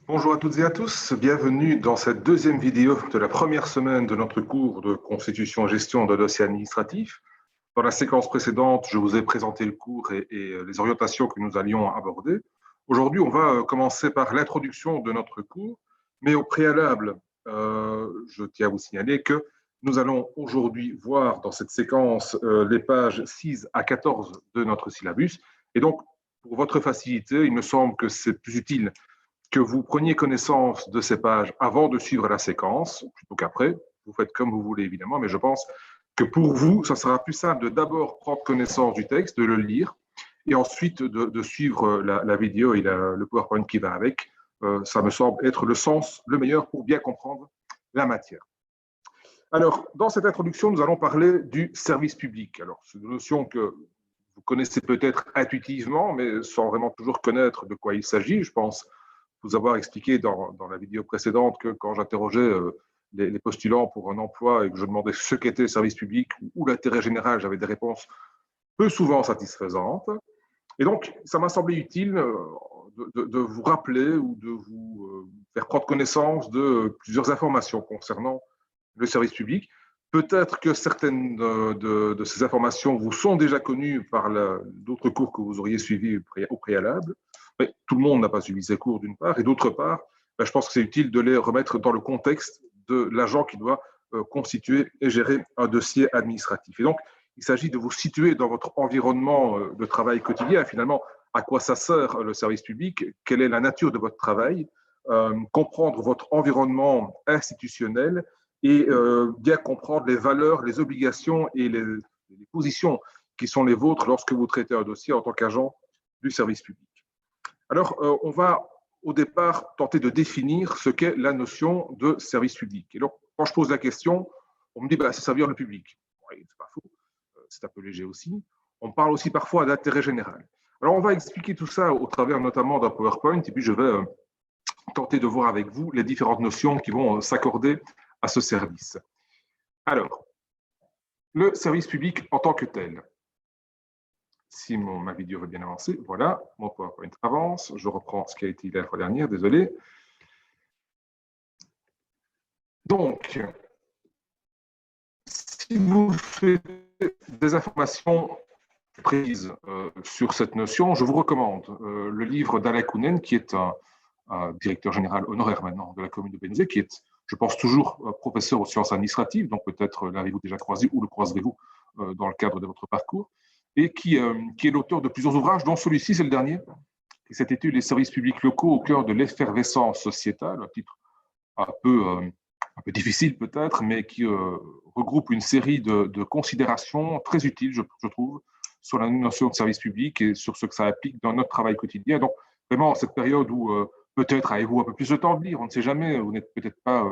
Bonjour à toutes et à tous, bienvenue dans cette deuxième vidéo de la première semaine de notre cours de constitution et gestion de dossiers administratifs. Dans la séquence précédente, je vous ai présenté le cours et les orientations que nous allions aborder. Aujourd'hui, on va commencer par l'introduction de notre cours, mais au préalable, je tiens à vous signaler que nous allons aujourd'hui voir dans cette séquence les pages 6 à 14 de notre syllabus. Et donc, pour votre facilité, il me semble que c'est plus utile que vous preniez connaissance de ces pages avant de suivre la séquence, plutôt qu'après. Vous faites comme vous voulez, évidemment, mais je pense que pour vous, ça sera plus simple de d'abord prendre connaissance du texte, de le lire, et ensuite de suivre la vidéo et le PowerPoint qui va avec. Ça me semble être le sens le meilleur pour bien comprendre la matière. Alors, dans cette introduction, nous allons parler du service public. Alors, c'est une notion que vous connaissez peut-être intuitivement, mais sans vraiment toujours connaître de quoi il s'agit. Je pense vous avoir expliqué dans la vidéo précédente que quand j'interrogeais les postulants pour un emploi et que je demandais ce qu'était le service public ou l'intérêt général, j'avais des réponses peu souvent satisfaisantes. Et donc, ça m'a semblé utile de vous rappeler ou de vous faire prendre connaissance de plusieurs informations concernant le service public. Peut-être que certaines de ces informations vous sont déjà connues par d'autres cours que vous auriez suivis au préalable. Mais tout le monde n'a pas suivi ces cours d'une part, et d'autre part, je pense que c'est utile de les remettre dans le contexte de l'agent qui doit constituer et gérer un dossier administratif. Et donc, il s'agit de vous situer dans votre environnement de travail quotidien. Finalement, à quoi ça sert le service public? Quelle est la nature de votre travail? Comprendre votre environnement institutionnel et bien comprendre les valeurs, les obligations et les positions qui sont les vôtres lorsque vous traitez un dossier en tant qu'agent du service public. Alors, on va au départ tenter de définir ce qu'est la notion de service public. Et donc, quand je pose la question, on me dit c'est servir le public. Oui, c'est pas faux, c'est un peu léger aussi. On parle aussi parfois d'intérêt général. Alors, on va expliquer tout ça au travers notamment d'un PowerPoint, et puis je vais tenter de voir avec vous les différentes notions qui vont s'accorder à ce service. Alors, le service public en tant que tel. Si ma vidéo va bien avancer, voilà, mon PowerPoint avance. Je reprends ce qui a été dit la fois dernière, désolé. Donc, si vous faites des informations prises sur cette notion, je vous recommande le livre d'Alain Kounen, qui est un directeur général honoraire maintenant de la commune de Benzet, qui est, je pense, toujours professeur aux sciences administratives, donc peut-être l'avez-vous déjà croisé ou le croiserez-vous dans le cadre de votre parcours, et qui est l'auteur de plusieurs ouvrages, dont celui-ci, c'est le dernier, qui s'intitule « Les services publics locaux au cœur de l'effervescence sociétale », un titre un peu difficile peut-être, mais qui regroupe une série de considérations très utiles, je trouve, sur la notion de service public et sur ce que ça implique dans notre travail quotidien. Donc, vraiment, cette période où peut-être avez-vous un peu plus de temps de lire, on ne sait jamais, vous n'êtes peut-être pas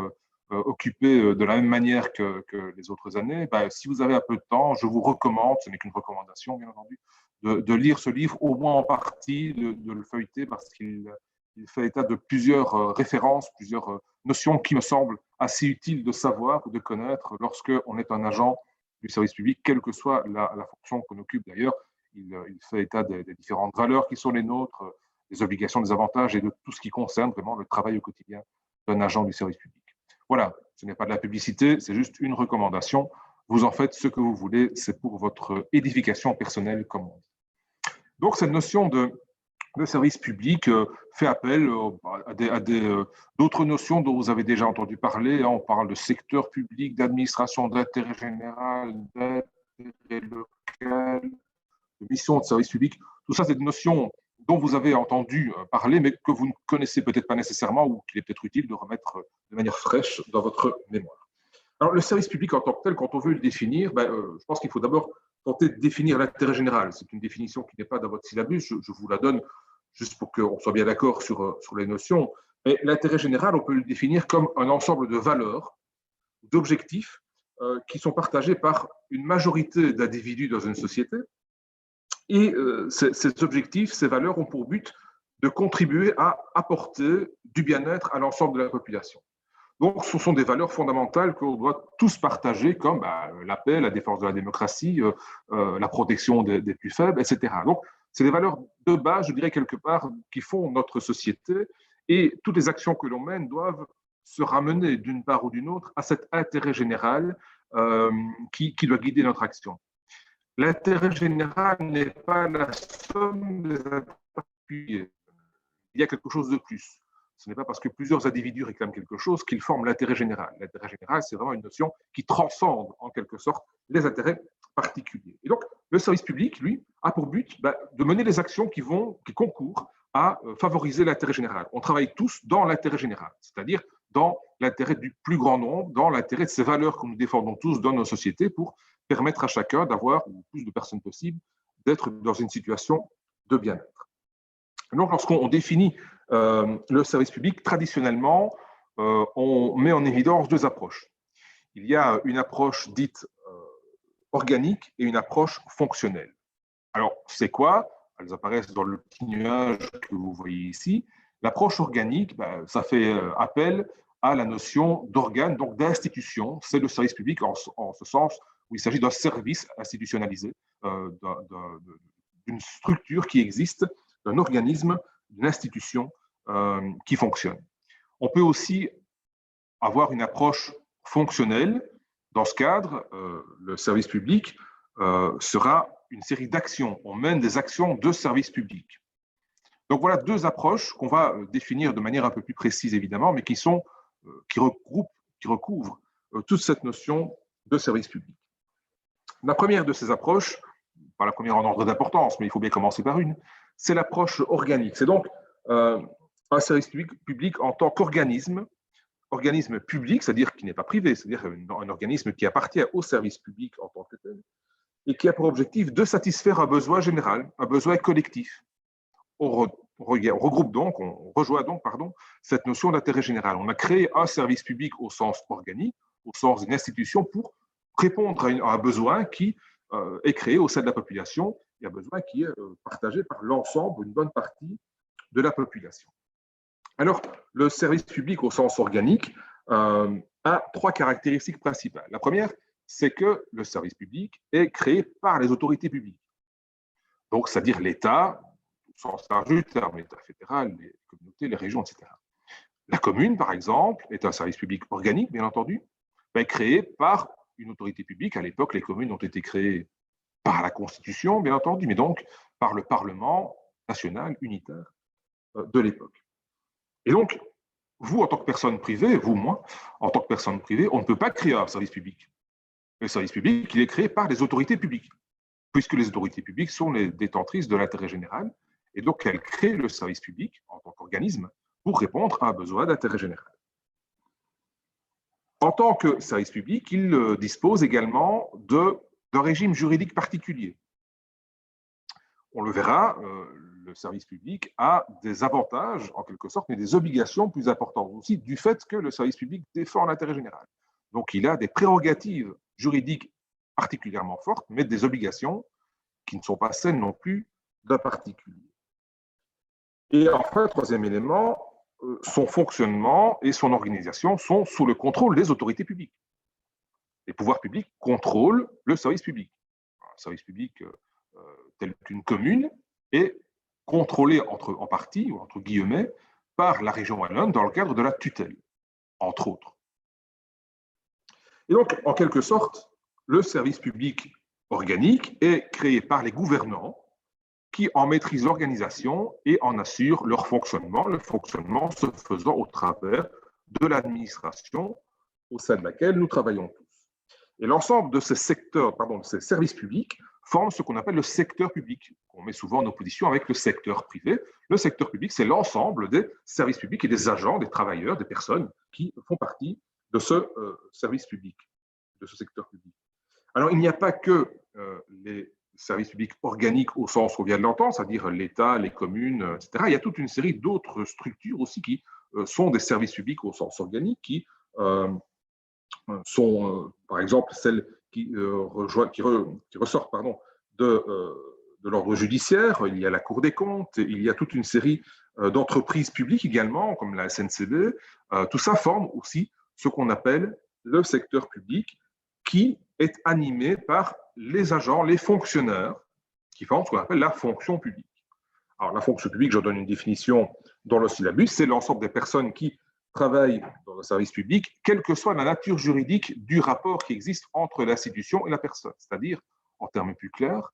occupé de la même manière que les autres années. Si vous avez un peu de temps, je vous recommande, ce n'est qu'une recommandation bien entendu, de lire ce livre au moins en partie, de le feuilleter parce qu'il fait état de plusieurs références, plusieurs notions qui me semblent assez utiles de savoir ou de connaître lorsqu'on est un agent du service public, quelle que soit la fonction qu'on occupe d'ailleurs. Il fait état des différentes valeurs qui sont les nôtres, des obligations, des avantages et de tout ce qui concerne vraiment le travail au quotidien d'un agent du service public. Voilà, ce n'est pas de la publicité, c'est juste une recommandation. Vous en faites ce que vous voulez, c'est pour votre édification personnelle, comme on dit. Donc, cette notion de service public fait appel à d'autres notions dont vous avez déjà entendu parler. On parle de secteur public, d'administration, d'intérêt général, d'intérêt local, de mission de service public. Tout ça, c'est des notions dont vous avez entendu parler, mais que vous ne connaissez peut-être pas nécessairement ou qu'il est peut-être utile de remettre de manière fraîche dans votre mémoire. Alors, le service public en tant que tel, quand on veut le définir, je pense qu'il faut d'abord tenter de définir l'intérêt général. C'est une définition qui n'est pas dans votre syllabus, je vous la donne juste pour qu'on soit bien d'accord sur les notions. Mais l'intérêt général, on peut le définir comme un ensemble de valeurs, d'objectifs qui sont partagés par une majorité d'individus dans une société. Et ces objectifs, ces valeurs ont pour but de contribuer à apporter du bien-être à l'ensemble de la population. Donc, ce sont des valeurs fondamentales qu'on doit tous partager, comme la paix, la défense de la démocratie, la protection des plus faibles, etc. Donc, c'est des valeurs de base, je dirais quelque part, qui font notre société Et toutes les actions que l'on mène doivent se ramener d'une part ou d'une autre à cet intérêt général qui doit guider notre action. L'intérêt général n'est pas la somme des intérêts. Il y a quelque chose de plus. Ce n'est pas parce que plusieurs individus réclament quelque chose qu'ils forment l'intérêt général. L'intérêt général, c'est vraiment une notion qui transcende en quelque sorte les intérêts particuliers. Et donc, le service public, lui, a pour but de mener des actions qui concourent à favoriser l'intérêt général. On travaille tous dans l'intérêt général, c'est-à-dire dans l'intérêt du plus grand nombre, dans l'intérêt de ces valeurs que nous défendons tous dans nos sociétés pour permettre à chacun d'avoir, le plus de personnes possible, d'être dans une situation de bien-être. Donc, lorsqu'on définit le service public, traditionnellement, on met en évidence deux approches. Il y a une approche dite organique et une approche fonctionnelle. Alors, c'est quoi? Elles apparaissent dans le petit nuage que vous voyez ici. L'approche organique, ça fait appel à la notion d'organe, donc d'institution. C'est le service public en ce sens où il s'agit d'un service institutionnalisé, d'une structure qui existe, d'un organisme, d'une institution qui fonctionne. On peut aussi avoir une approche fonctionnelle. Dans ce cadre, le service public sera une série d'actions. On mène des actions de service public. Donc voilà deux approches qu'on va définir de manière un peu plus précise, évidemment, mais qui recouvrent toute cette notion de service public. La première de ces approches, pas la première en ordre d'importance, mais il faut bien commencer par une, c'est l'approche organique. C'est donc un service public en tant qu'organisme public, c'est-à-dire qui n'est pas privé, c'est-à-dire un organisme qui appartient au service public en tant que tel, et qui a pour objectif de satisfaire un besoin général, un besoin collectif. On rejoint donc cette notion d'intérêt général. On a créé un service public au sens organique, au sens d'une institution, pour répondre à un besoin qui est créé au sein de la population, et un besoin qui est partagé par l'ensemble, une bonne partie de la population. Alors, le service public au sens organique a trois caractéristiques principales. La première, c'est que le service public est créé par les autorités publiques. Donc, c'est-à-dire l'État, au sens large du terme, l'État fédéral, les communautés, les régions, etc. La commune, par exemple, est un service public organique, bien entendu, créé par une autorité publique. À l'époque, les communes ont été créées par la Constitution, bien entendu, mais donc par le Parlement national unitaire de l'époque. Et donc, vous, en tant que personne privée, vous, moi, en tant que personne privée, on ne peut pas créer un service public. Le service public, il est créé par les autorités publiques, puisque les autorités publiques sont les détentrices de l'intérêt général, et donc elles créent le service public en tant qu'organisme pour répondre à un besoin d'intérêt général. En tant que service public, il dispose également d'un régime juridique particulier. On le verra, le service public a des avantages, en quelque sorte, mais des obligations plus importantes aussi, du fait que le service public défend l'intérêt général. Donc, il a des prérogatives juridiques particulièrement fortes, mais des obligations qui ne sont pas celles non plus d'un particulier. Et enfin, troisième élément, son fonctionnement et son organisation sont sous le contrôle des autorités publiques. Les pouvoirs publics contrôlent le service public. Un service public tel qu'une commune est contrôlé en partie, ou entre guillemets, par la région wallonne dans le cadre de la tutelle, entre autres. Et donc, en quelque sorte, le service public organique est créé par les gouvernants qui en maîtrisent l'organisation et en assurent leur fonctionnement, le fonctionnement se faisant au travers de l'administration au sein de laquelle nous travaillons tous. Et l'ensemble de ces de ces services publics forme ce qu'on appelle le secteur public, qu'on met souvent en opposition avec le secteur privé. Le secteur public, c'est l'ensemble des services publics et des agents, des travailleurs, des personnes qui font partie de ce service public, de ce secteur public. Alors, il n'y a pas que les services publics organiques au sens où on vient de l'entendre, c'est-à-dire l'État, les communes, etc. Il y a toute une série d'autres structures aussi qui sont des services publics au sens organique, qui sont, par exemple, celles qui ressortent de l'ordre judiciaire. Il y a la Cour des comptes, il y a toute une série d'entreprises publiques également, comme la SNCB. Tout ça forme aussi ce qu'on appelle le secteur public, qui est animé par les agents, les fonctionnaires, qui forment ce qu'on appelle la fonction publique. Alors, la fonction publique, je donne une définition dans le syllabus, c'est l'ensemble des personnes qui travaillent dans le service public, quelle que soit la nature juridique du rapport qui existe entre l'institution et la personne. C'est-à-dire, en termes plus clairs,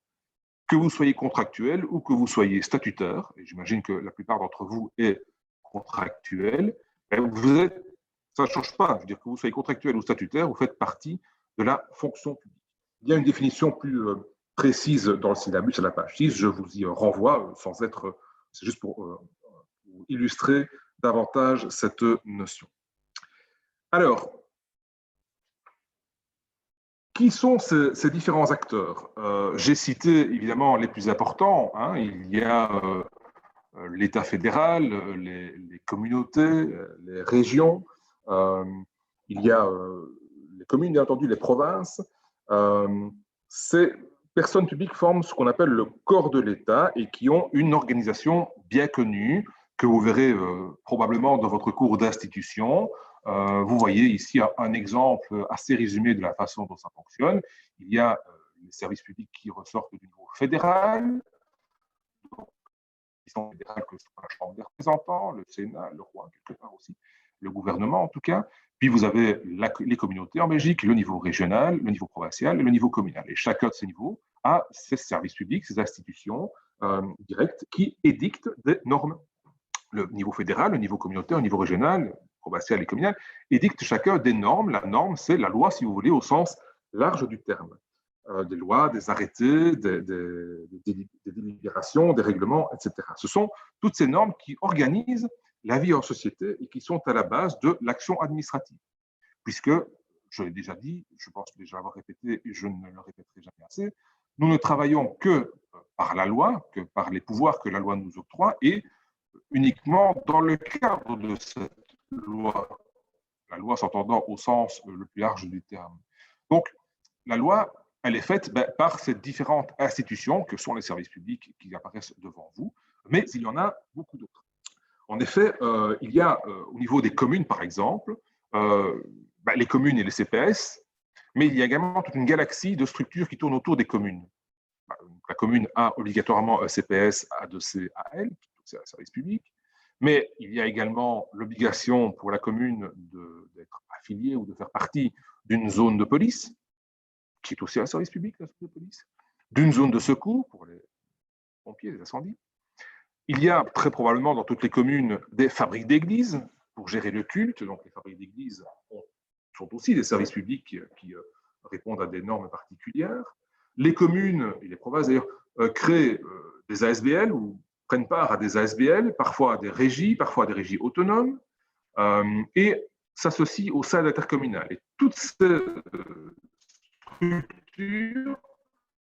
que vous soyez contractuel ou que vous soyez statutaire, et j'imagine que la plupart d'entre vous est contractuel, vous êtes, ça ne change pas. Je veux dire que vous soyez contractuel ou statutaire, vous faites partie de la fonction publique. Il y a une définition plus précise dans le syllabus à la page 6, je vous y renvoie sans être, c'est juste pour illustrer davantage cette notion. Alors, qui sont ces différents acteurs? J'ai cité évidemment les plus importants. Hein. Il y a l'État fédéral, les communautés, les régions, il y a les communes, bien entendu, les provinces. Ces personnes publiques forment ce qu'on appelle le corps de l'État et qui ont une organisation bien connue que vous verrez probablement dans votre cours d'institution. Vous voyez ici un exemple assez résumé de la façon dont ça fonctionne. Il y a les services publics qui ressortent du niveau fédéral, qui sont fédérales que soit la Chambre des représentants, le Sénat, le roi, quelque part aussi, le gouvernement en tout cas. Puis vous avez les communautés en Belgique, le niveau régional, le niveau provincial et le niveau communal. Et chacun de ces niveaux a ses services publics, ses institutions directes qui édictent des normes. Le niveau fédéral, le niveau communautaire, le niveau régional, provincial et communal, édictent chacun des normes. La norme, c'est la loi, si vous voulez, au sens large du terme. Des lois, des arrêtés, des délibérations, des règlements, etc. Ce sont toutes ces normes qui organisent la vie en société et qui sont à la base de l'action administrative. Puisque, je l'ai déjà dit, je pense déjà l'avoir répété et je ne le répéterai jamais assez, nous ne travaillons que par la loi, que par les pouvoirs que la loi nous octroie et uniquement dans le cadre de cette loi, la loi s'entendant au sens le plus large du terme. Donc, la loi, elle est faite par ces différentes institutions que sont les services publics qui apparaissent devant vous, mais il y en a beaucoup d'autres. En effet, il y a au niveau des communes, par exemple, les communes et les CPS, mais il y a également toute une galaxie de structures qui tournent autour des communes. La commune a obligatoirement un CPS A2C à elle, c'est un service public, mais il y a également l'obligation pour la commune d'être affiliée ou de faire partie d'une zone de police, qui est aussi un service public, la zone de police, d'une zone de secours pour les pompiers, les incendies. Il y a très probablement dans toutes les communes des fabriques d'églises pour gérer le culte. Donc les fabriques d'églises sont aussi des services publics qui répondent à des normes particulières. Les communes et les provinces d'ailleurs créent des ASBL ou prennent part à des ASBL, parfois à des régies autonomes, et s'associent au sein d'intercommunales. Et toutes ces structures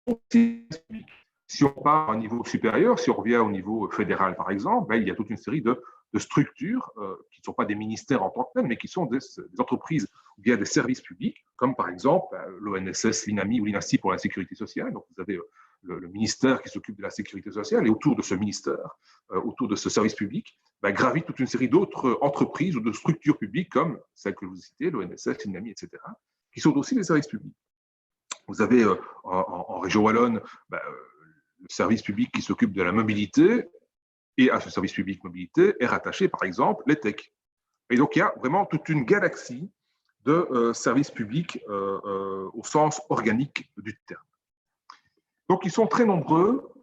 sont publiques. Si on part à un niveau supérieur, si on revient au niveau fédéral par exemple, il y a toute une série de structures qui ne sont pas des ministères en tant que tels, mais qui sont des entreprises ou bien des services publics, comme par exemple l'ONSS, l'INAMI ou l'INASI pour la sécurité sociale. Donc vous avez le ministère qui s'occupe de la sécurité sociale, et autour de ce ministère, autour de ce service public, gravitent toute une série d'autres entreprises ou de structures publiques comme celles que vous citez, l'ONSS, l'INAMI, etc., qui sont aussi des services publics. Vous avez en région wallonne le service public qui s'occupe de la mobilité, et à ce service public mobilité est rattaché par exemple l'ETEC. Et donc il y a vraiment toute une galaxie de services publics au sens organique du terme. Donc ils sont très nombreux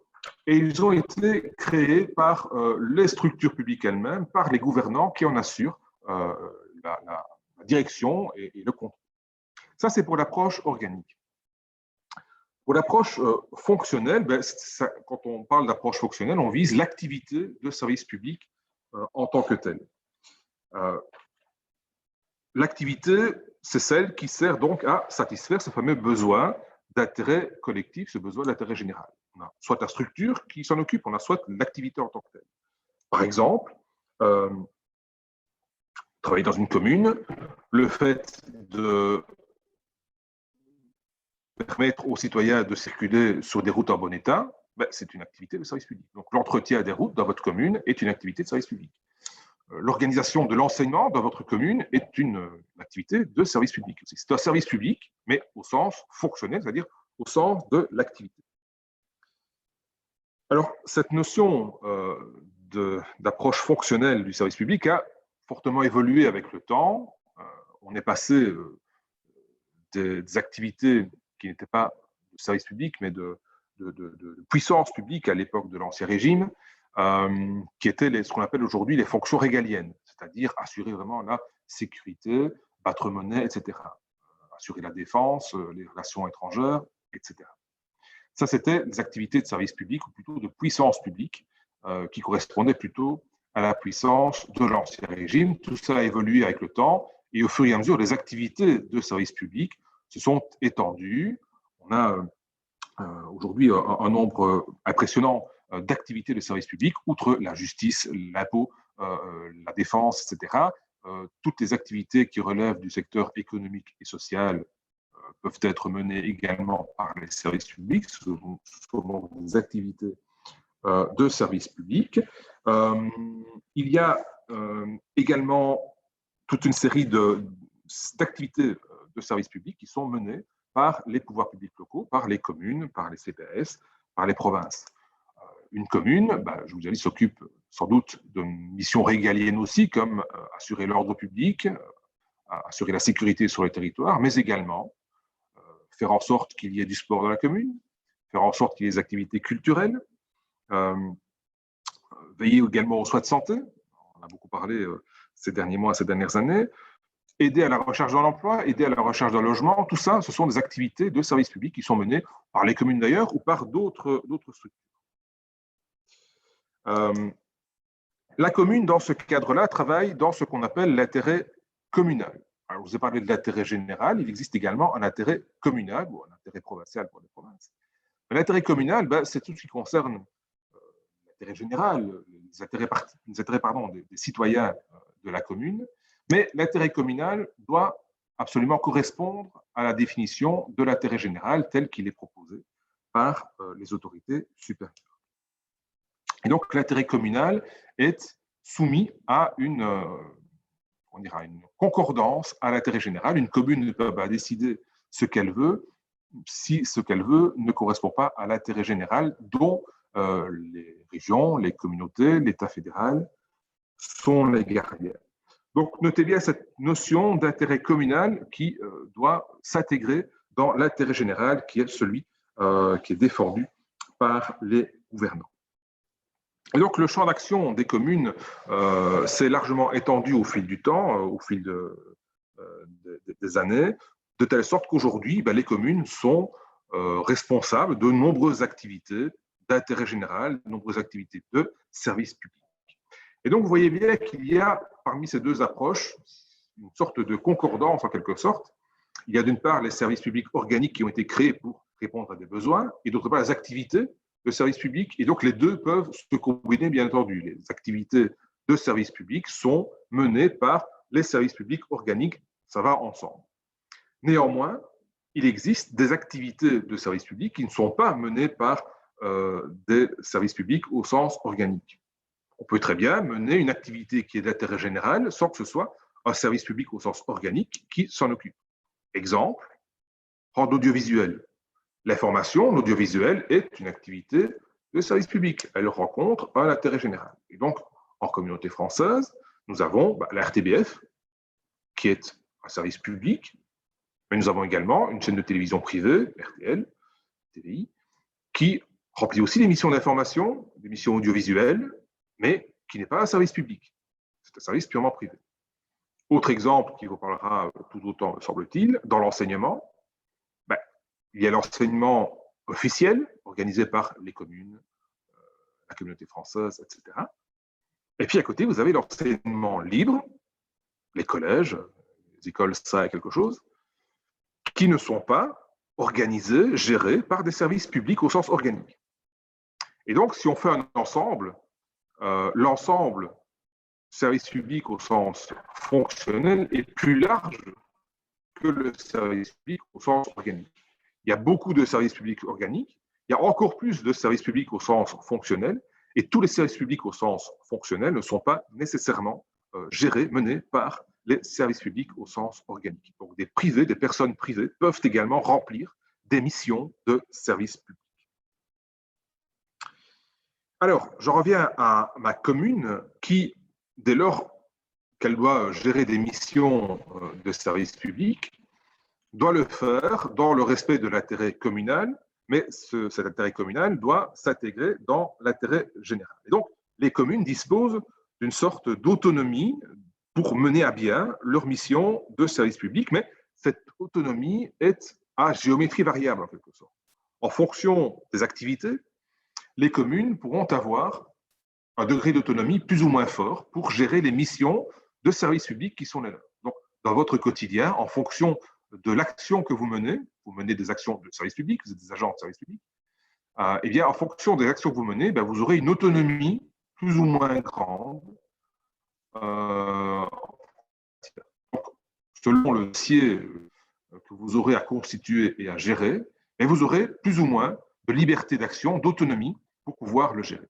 et ils ont été créés par les structures publiques elles-mêmes, par les gouvernants qui en assurent la direction et le contrôle. Ça, c'est pour l'approche organique. Pour l'approche fonctionnelle, quand on parle d'approche fonctionnelle, on vise l'activité de service public en tant que telle. L'activité, c'est celle qui sert donc à satisfaire ce fameux besoin d'intérêt collectif, ce besoin d'intérêt général. On a soit la structure qui s'en occupe, on a soit l'activité en tant que telle. Par exemple, travailler dans une commune, le fait de permettre aux citoyens de circuler sur des routes en bon état, c'est une activité de service public. Donc l'entretien des routes dans votre commune est une activité de service public. L'organisation de l'enseignement dans votre commune est une activité de service public. C'est un service public, mais au sens fonctionnel, c'est-à-dire au sens de l'activité. Alors, cette notion d'approche fonctionnelle du service public a fortement évolué avec le temps. On est passé des activités qui n'étaient pas de service public, mais de puissance publique à l'époque de l'Ancien Régime, qui étaient ce qu'on appelle aujourd'hui les fonctions régaliennes, c'est-à-dire assurer vraiment la sécurité, battre monnaie, etc. Assurer la défense, les relations étrangères, etc. Ça, c'était des activités de service public, ou plutôt de puissance publique, qui correspondaient plutôt à la puissance de l'Ancien Régime. Tout ça a évolué avec le temps, et au fur et à mesure, les activités de service public se sont étendues. On a aujourd'hui un nombre impressionnant d'activités de service public, outre la justice, l'impôt, la défense, etc. Toutes les activités qui relèvent du secteur économique et social peuvent être menées également par les services publics, ce sont des activités de service public. Il y a également toute une série d'activités de service public qui sont menées par les pouvoirs publics locaux, par les communes, par les CPS, par les provinces. Une commune, je vous ai dit, s'occupe sans doute de missions régaliennes aussi, comme assurer l'ordre public, assurer la sécurité sur le territoire, mais également faire en sorte qu'il y ait du sport dans la commune, faire en sorte qu'il y ait des activités culturelles, veiller également aux soins de santé, on a beaucoup parlé ces derniers mois, ces dernières années, aider à la recherche d'un emploi, aider à la recherche d'un logement, tout ça, ce sont des activités de service public qui sont menées par les communes d'ailleurs ou par d'autres structures. La commune, dans ce cadre-là, travaille dans ce qu'on appelle l'intérêt communal. Alors, je vous ai parlé de l'intérêt général, il existe également un intérêt communal ou un intérêt provincial pour les provinces. L'intérêt communal, c'est tout ce qui concerne l'intérêt général, les intérêts des citoyens de la commune, mais l'intérêt communal doit absolument correspondre à la définition de l'intérêt général tel qu'il est proposé par les autorités supérieures. Et donc, l'intérêt communal est soumis à une concordance à l'intérêt général. Une commune ne peut pas décider ce qu'elle veut si ce qu'elle veut ne correspond pas à l'intérêt général dont les régions, les communautés, l'État fédéral sont les gardiens. Donc, notez bien cette notion d'intérêt communal qui doit s'intégrer dans l'intérêt général qui est celui qui est défendu par les gouvernants. Et donc, le champ d'action des communes s'est largement étendu au fil du temps, au fil des années, de telle sorte qu'aujourd'hui, les communes sont responsables de nombreuses activités d'intérêt général, de nombreuses activités de service public. Et donc, vous voyez bien qu'il y a, parmi ces deux approches, une sorte de concordance en quelque sorte. Il y a d'une part les services publics organiques qui ont été créés pour répondre à des besoins, et d'autre part les activités de service public. Et donc, les deux peuvent se combiner, bien entendu. Les activités de service public sont menées par les services publics organiques. Ça va ensemble. Néanmoins, il existe des activités de service public qui ne sont pas menées par des services publics au sens organique. On peut très bien mener une activité qui est d'intérêt général sans que ce soit un service public au sens organique qui s'en occupe. Exemple, en audiovisuel. L'information, l'audiovisuel est une activité de service public. Elle rencontre un intérêt général. Et donc, en communauté française, nous avons la RTBF, qui est un service public, mais nous avons également une chaîne de télévision privée, RTL, TVI, qui remplit aussi des missions d'information, des missions audiovisuelles, mais qui n'est pas un service public. C'est un service purement privé. Autre exemple qui vous parlera tout autant, me semble-t-il, dans l'enseignement, il y a l'enseignement officiel, organisé par les communes, la communauté française, etc. Et puis à côté, vous avez l'enseignement libre, les collèges, les écoles, ça et quelque chose, qui ne sont pas organisés, gérés par des services publics au sens organique. Et donc, si on fait un ensemble, l'ensemble service public au sens fonctionnel est plus large que le service public au sens organique. Il y a beaucoup de services publics organiques, il y a encore plus de services publics au sens fonctionnel, et tous les services publics au sens fonctionnel ne sont pas nécessairement gérés, menés par les services publics au sens organique. Donc des privés, des personnes privées peuvent également remplir des missions de service public. Alors, je reviens à ma commune qui, dès lors qu'elle doit gérer des missions de service public, doit le faire dans le respect de l'intérêt communal, mais cet intérêt communal doit s'intégrer dans l'intérêt général. Et donc, les communes disposent d'une sorte d'autonomie pour mener à bien leur mission de service public, mais cette autonomie est à géométrie variable en quelque sorte. En fonction des activités, les communes pourront avoir un degré d'autonomie plus ou moins fort pour gérer les missions de service public qui sont les leurs. Donc, dans votre quotidien, en fonction de l'action que vous menez des actions de service public, vous êtes des agents de service public, eh bien, en fonction des actions que vous menez, ben, vous aurez une autonomie plus ou moins grande selon le dossier que vous aurez à constituer et à gérer, et vous aurez plus ou moins de liberté d'action, d'autonomie pour pouvoir le gérer.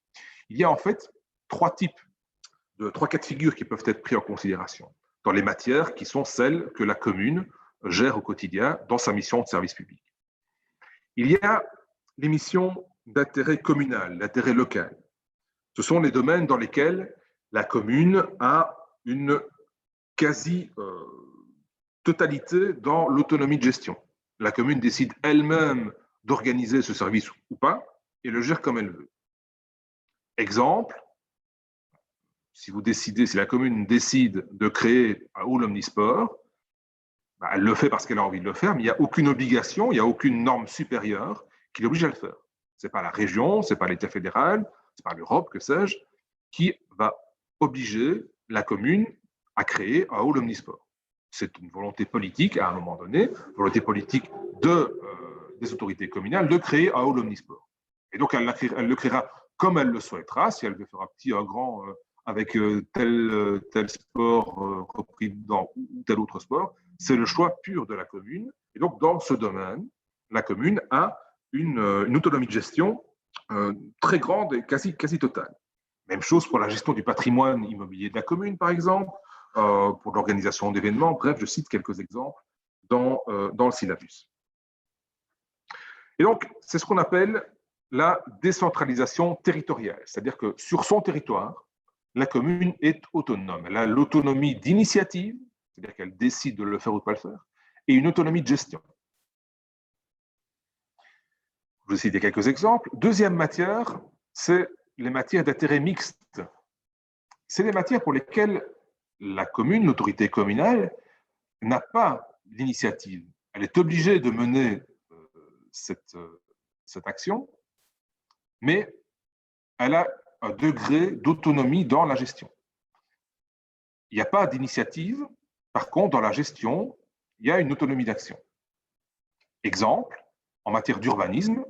Il y a en fait trois cas de figure qui peuvent être pris en considération dans les matières qui sont celles que la commune gère au quotidien dans sa mission de service public. Il y a les missions d'intérêt communal, d'intérêt local. Ce sont les domaines dans lesquels la commune a une quasi-totalité dans l'autonomie de gestion. La commune décide elle-même d'organiser ce service ou pas et le gère comme elle veut. Exemple, si la commune décide de créer un hall omnisport, ben, elle le fait parce qu'elle a envie de le faire, mais il n'y a aucune obligation, il n'y a aucune norme supérieure qui l'oblige à le faire. Ce n'est pas la région, ce n'est pas l'État fédéral, ce n'est pas l'Europe, que sais-je, qui va obliger la commune à créer un hall omnisport. C'est une volonté politique, à un moment donné, volonté politique des autorités communales de créer un hall omnisport. Et donc, elle le créera comme elle le souhaitera, si elle veut faire un petit, un grand, avec tel sport repris dans tel autre sport, c'est le choix pur de la commune. Et donc, dans ce domaine, la commune a une autonomie de gestion très grande et quasi totale. Même chose pour la gestion du patrimoine immobilier de la commune, par exemple, pour l'organisation d'événements. Bref, je cite quelques exemples dans le syllabus. Et donc, c'est ce qu'on appelle la décentralisation territoriale, c'est-à-dire que sur son territoire, la commune est autonome. Elle a l'autonomie d'initiative, c'est-à-dire qu'elle décide de le faire ou de ne pas le faire, et une autonomie de gestion. Je vais citer quelques exemples. Deuxième matière, c'est les matières d'intérêt mixte. C'est les matières pour lesquelles la commune, l'autorité communale, n'a pas l'initiative. Elle est obligée de mener cette action, mais elle a un degré d'autonomie dans la gestion. Il n'y a pas d'initiative. Par contre, dans la gestion, il y a une autonomie d'action. Exemple, en matière d'urbanisme,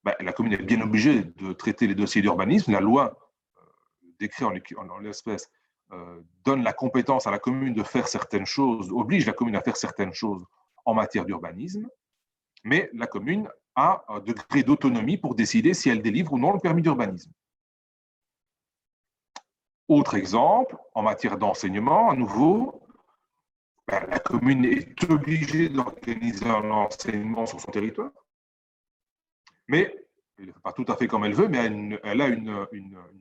ben, la commune est bien obligée de traiter les dossiers d'urbanisme. La loi décret en l'espèce donne la compétence à la commune de faire certaines choses, oblige la commune à faire certaines choses en matière d'urbanisme, mais la commune a un degré d'autonomie pour décider si elle délivre ou non le permis d'urbanisme. Autre exemple, en matière d'enseignement, à nouveau, ben, la commune est obligée d'organiser un enseignement sur son territoire, mais elle ne fait pas tout à fait comme elle veut, mais elle a une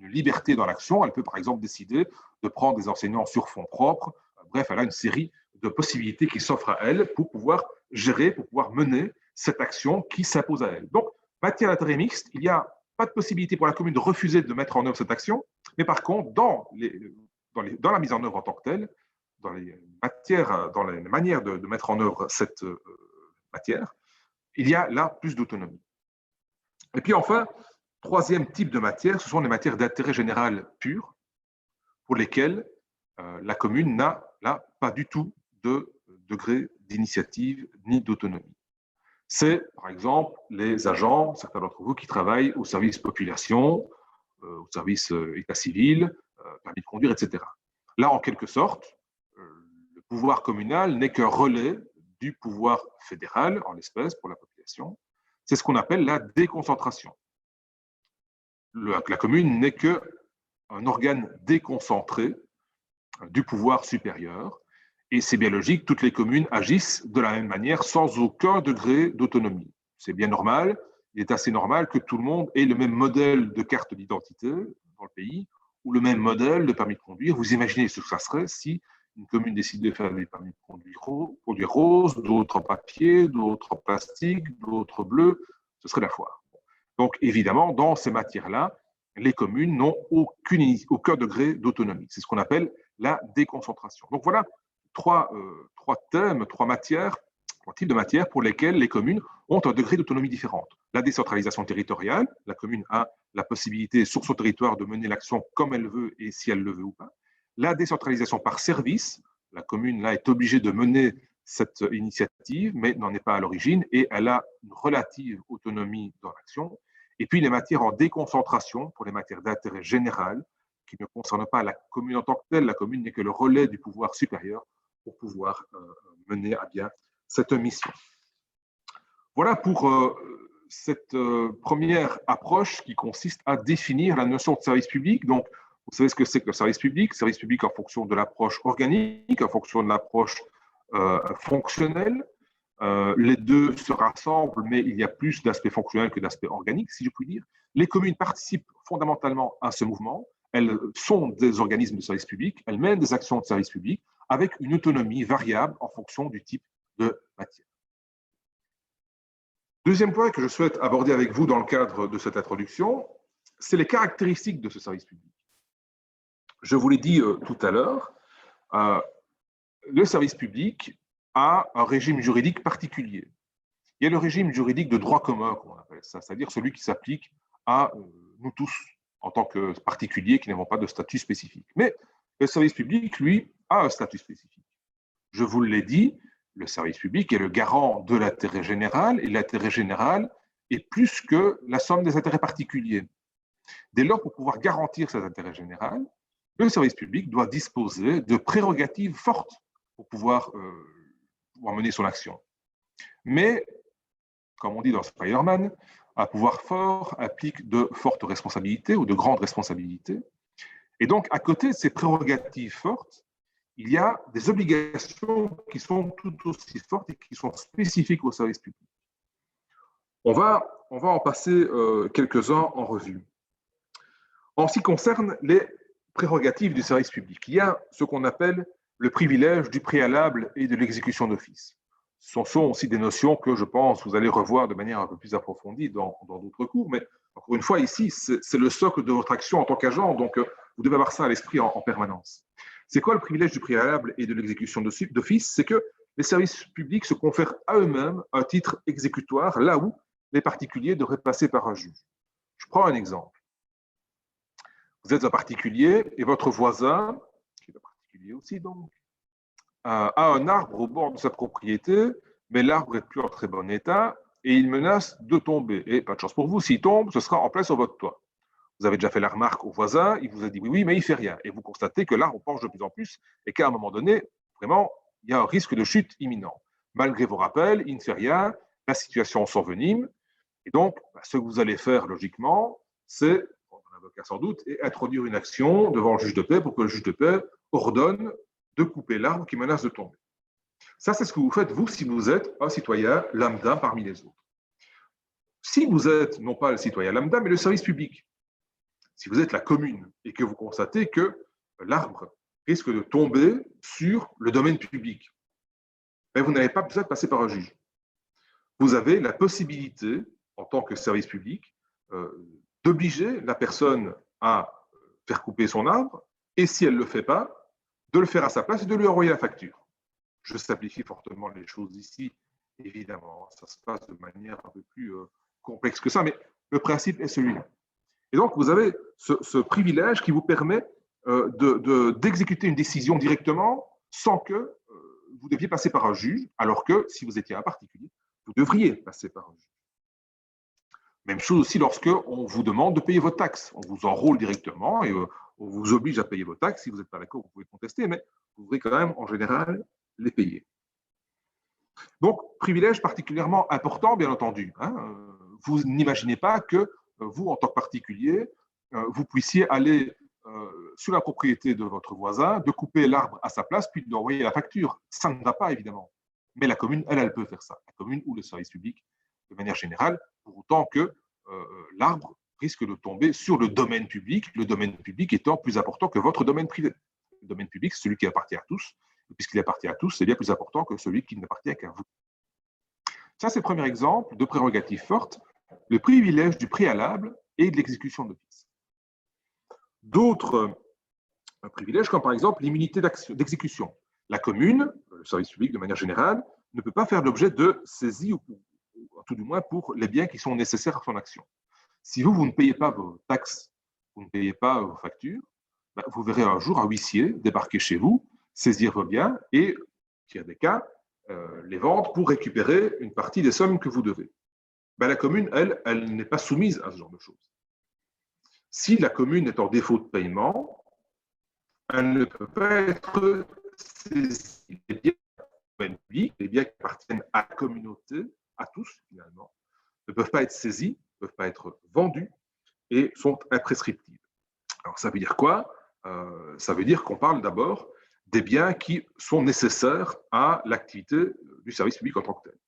liberté dans l'action. Elle peut, par exemple, décider de prendre des enseignants sur fonds propres. Bref, elle a une série de possibilités qui s'offrent à elle pour pouvoir gérer, pour pouvoir mener cette action qui s'impose à elle. Donc, matière d'intérêt mixte, il n'y a pas de possibilité pour la commune de refuser de mettre en œuvre cette action, mais par contre, dans la mise en œuvre en tant que telle, dans les manières de mettre en œuvre cette matière, il y a là plus d'autonomie. Et puis enfin, troisième type de matière, ce sont les matières d'intérêt général pur, pour lesquelles la commune n'a là pas du tout de degré d'initiative ni d'autonomie. C'est, par exemple, les agents, certains d'entre vous, qui travaillent au service population, au service état civil, permis de conduire, etc. Là, en quelque sorte, le pouvoir communal n'est qu'un relais du pouvoir fédéral, en l'espèce, pour la population. C'est ce qu'on appelle la déconcentration. La commune n'est qu'un organe déconcentré du pouvoir supérieur. Et c'est bien logique, toutes les communes agissent de la même manière, sans aucun degré d'autonomie. C'est bien normal, il est assez normal que tout le monde ait le même modèle de carte d'identité dans le pays ou le même modèle de permis de conduire. Vous imaginez ce que ça serait si une commune décide de faire des permis de conduire roses, d'autres en papier, d'autres en plastique, d'autres bleus, ce serait la foire. Donc, évidemment, dans ces matières-là, les communes n'ont aucun degré d'autonomie. C'est ce qu'on appelle la déconcentration. Donc, voilà trois thèmes, trois types de matières pour lesquelles les communes ont un degré d'autonomie différent. La décentralisation territoriale, la commune a la possibilité sur son territoire de mener l'action comme elle veut et si elle le veut ou pas. La décentralisation par service, la commune là, est obligée de mener cette initiative, mais n'en est pas à l'origine et elle a une relative autonomie dans l'action. Et puis les matières en déconcentration, pour les matières d'intérêt général, qui ne concernent pas la commune en tant que telle. La commune n'est que le relais du pouvoir supérieur pour pouvoir mener à bien cette mission. Voilà pour cette première approche qui consiste à définir la notion de service public. Donc, vous savez ce que c'est que le service public en fonction de l'approche organique, en fonction de l'approche fonctionnelle. Les deux se rassemblent, mais il y a plus d'aspects fonctionnels que d'aspects organiques, si je puis dire. Les communes participent fondamentalement à ce mouvement. Elles sont des organismes de service public, elles mènent des actions de service public avec une autonomie variable en fonction du type de matière. Deuxième point que je souhaite aborder avec vous dans le cadre de cette introduction, c'est les caractéristiques de ce service public. Je vous l'ai dit tout à l'heure, le service public a un régime juridique particulier. Il y a le régime juridique de droit commun, comme on appelle ça, c'est-à-dire celui qui s'applique à nous tous, en tant que particuliers qui n'avons pas de statut spécifique. Mais le service public, lui, a un statut spécifique. Je vous l'ai dit, le service public est le garant de l'intérêt général, et l'intérêt général est plus que la somme des intérêts particuliers. Dès lors, pour pouvoir garantir cet intérêt général, le service public doit disposer de prérogatives fortes pour pouvoir mener son action. Mais, comme on dit dans Spider-Man, un pouvoir fort implique de fortes responsabilités ou de grandes responsabilités. Et donc, à côté de ces prérogatives fortes, il y a des obligations qui sont tout aussi fortes et qui sont spécifiques au service public. On va en passer quelques-uns en revue. En ce qui concerne les prérogatives du service public, il y a ce qu'on appelle le privilège du préalable et de l'exécution d'office. Ce sont aussi des notions que je pense vous allez revoir de manière un peu plus approfondie dans d'autres cours, mais encore une fois, ici, c'est le socle de votre action en tant qu'agent, donc vous devez avoir ça à l'esprit en permanence. C'est quoi le privilège du préalable et de l'exécution d'office? C'est que les services publics se confèrent à eux-mêmes un titre exécutoire, là où les particuliers devraient passer par un juge. Je prends un exemple. Vous êtes un particulier et votre voisin, qui est un particulier aussi donc, a un arbre au bord de sa propriété, mais l'arbre n'est plus en très bon état et il menace de tomber. Et pas de chance pour vous, s'il tombe, ce sera en plein sur votre toit. Vous avez déjà fait la remarque au voisin, il vous a dit oui, mais il ne fait rien. Et vous constatez que l'arbre penche de plus en plus et qu'à un moment donné, vraiment, il y a un risque de chute imminent. Malgré vos rappels, il ne fait rien, la situation s'envenime. Et donc, ce que vous allez faire logiquement, c'est, un avocat sans doute, et introduire une action devant le juge de paix pour que le juge de paix ordonne de couper l'arbre qui menace de tomber. Ça, c'est ce que vous faites, vous, si vous êtes un citoyen lambda parmi les autres. Si vous êtes, non pas le citoyen lambda, mais le service public, si vous êtes la commune et que vous constatez que l'arbre risque de tomber sur le domaine public, mais vous n'avez pas besoin de passer par un juge. Vous avez la possibilité, en tant que service public, d'obliger la personne à faire couper son arbre, et si elle ne le fait pas, de le faire à sa place et de lui envoyer la facture. Je simplifie fortement les choses ici, évidemment. Ça se passe de manière un peu plus complexe que ça, mais le principe est celui-là. Et donc, vous avez ce privilège qui vous permet d'exécuter une décision directement sans que vous deviez passer par un juge, alors que si vous étiez un particulier, vous devriez passer par un juge. Même chose aussi lorsque on vous demande de payer vos taxes. On vous enrôle directement et on vous oblige à payer vos taxes. Si vous n'êtes pas d'accord, vous pouvez contester, mais vous devrez quand même, en général, les payer. Donc, privilège particulièrement important, bien entendu. Vous n'imaginez pas que vous, en tant que particulier, vous puissiez aller sur la propriété de votre voisin, de couper l'arbre à sa place, puis d'envoyer la facture. Ça ne va pas, évidemment. Mais la commune, elle peut faire ça. La commune ou le service public, de manière générale, pour autant que l'arbre risque de tomber sur le domaine public étant plus important que votre domaine privé. Le domaine public, c'est celui qui appartient à tous, et puisqu'il appartient à tous, c'est bien plus important que celui qui n'appartient qu'à vous. Ça, c'est le premier exemple de prérogative forte, le privilège du préalable et de l'exécution d'office. D'autres privilèges, comme par exemple l'immunité d'exécution. La commune, le service public de manière générale, ne peut pas faire l'objet de saisie, ou tout du moins pour les biens qui sont nécessaires à son action. Si vous ne payez pas vos taxes, vous ne payez pas vos factures, vous verrez un jour un huissier débarquer chez vous, saisir vos biens et, s'il y a des cas, les vendre pour récupérer une partie des sommes que vous devez. La commune, elle n'est pas soumise à ce genre de choses. Si la commune est en défaut de paiement, elle ne peut pas être saisie. Les biens qui appartiennent à la communauté, à tous finalement, ne peuvent pas être saisis, ne peuvent pas être vendus et sont imprescriptibles. Alors ça veut dire quoi? Ça veut dire qu'on parle d'abord des biens qui sont nécessaires à l'activité du service public en tant que tel.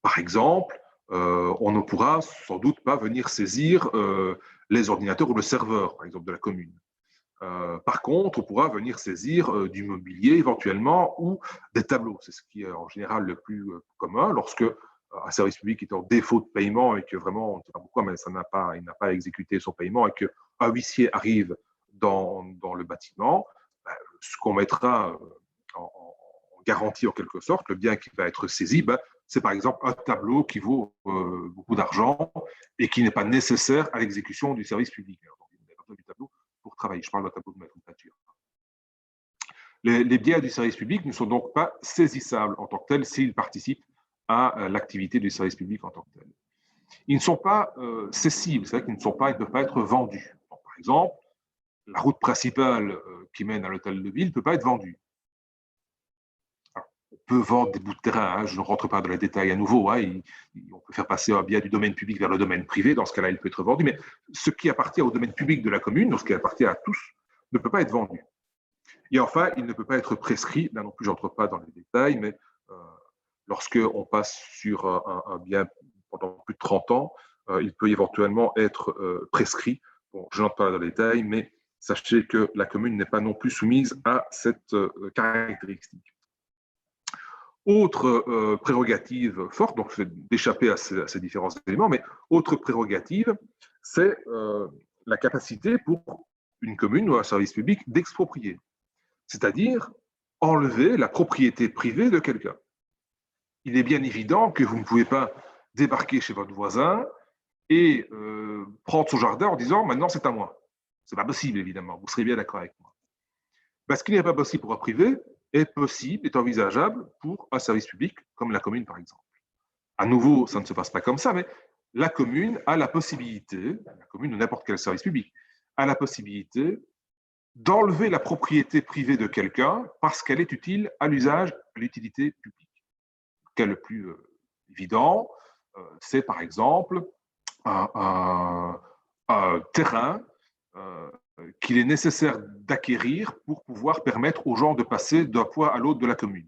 Par exemple, on ne pourra sans doute pas venir saisir les ordinateurs ou le serveur, par exemple, de la commune. Par contre, on pourra venir saisir du mobilier éventuellement ou des tableaux. C'est ce qui est en général le plus commun lorsque un service public est en défaut de paiement et que vraiment, on ne sait pas pourquoi, mais il n'a pas exécuté son paiement et qu'un huissier arrive dans le bâtiment, ce qu'on mettra en garantie en quelque sorte, le bien qui va être saisi, c'est par exemple un tableau qui vaut beaucoup d'argent et qui n'est pas nécessaire à l'exécution du service public. Donc, il n'y a pas besoin du tableau pour travailler. Je parle d'un tableau de maître de peinture. Les biens du service public ne sont donc pas saisissables en tant que tels s'ils participent à l'activité du service public en tant que tel. Ils ne sont pas cessibles, c'est-à-dire qu'ils ne peuvent pas être vendus. Donc, par exemple, la route principale qui mène à l'hôtel de ville ne peut pas être vendue. Alors, on peut vendre des bouts de terrain, je ne rentre pas dans les détails à nouveau, on peut faire passer un bien du domaine public vers le domaine privé, dans ce cas-là, il peut être vendu, mais ce qui appartient au domaine public de la commune, donc ce qui appartient à tous, ne peut pas être vendu. Et enfin, il ne peut pas être prescrit, là non plus, je n'entre pas dans les détails, mais lorsqu'on passe sur un bien pendant plus de 30 ans, il peut éventuellement être prescrit. Bon, je n'entre pas dans les détails, mais sachez que la commune n'est pas non plus soumise à cette caractéristique. Autre prérogative forte, donc c'est d'échapper à ces différents éléments, mais autre prérogative, c'est la capacité pour une commune ou un service public d'exproprier, c'est-à-dire enlever la propriété privée de quelqu'un. Il est bien évident que vous ne pouvez pas débarquer chez votre voisin et prendre son jardin en disant « maintenant c'est à moi ». Ce n'est pas possible, évidemment, vous serez bien d'accord avec moi. Ce qui n'est pas possible pour un privé est possible, est envisageable pour un service public, comme la commune par exemple. À nouveau, ça ne se passe pas comme ça, mais la commune a la possibilité, la commune ou n'importe quel service public, a la possibilité d'enlever la propriété privée de quelqu'un parce qu'elle est utile à l'usage, à l'utilité publique. Le cas le plus évident, c'est par exemple un terrain qu'il est nécessaire d'acquérir pour pouvoir permettre aux gens de passer d'un point à l'autre de la commune.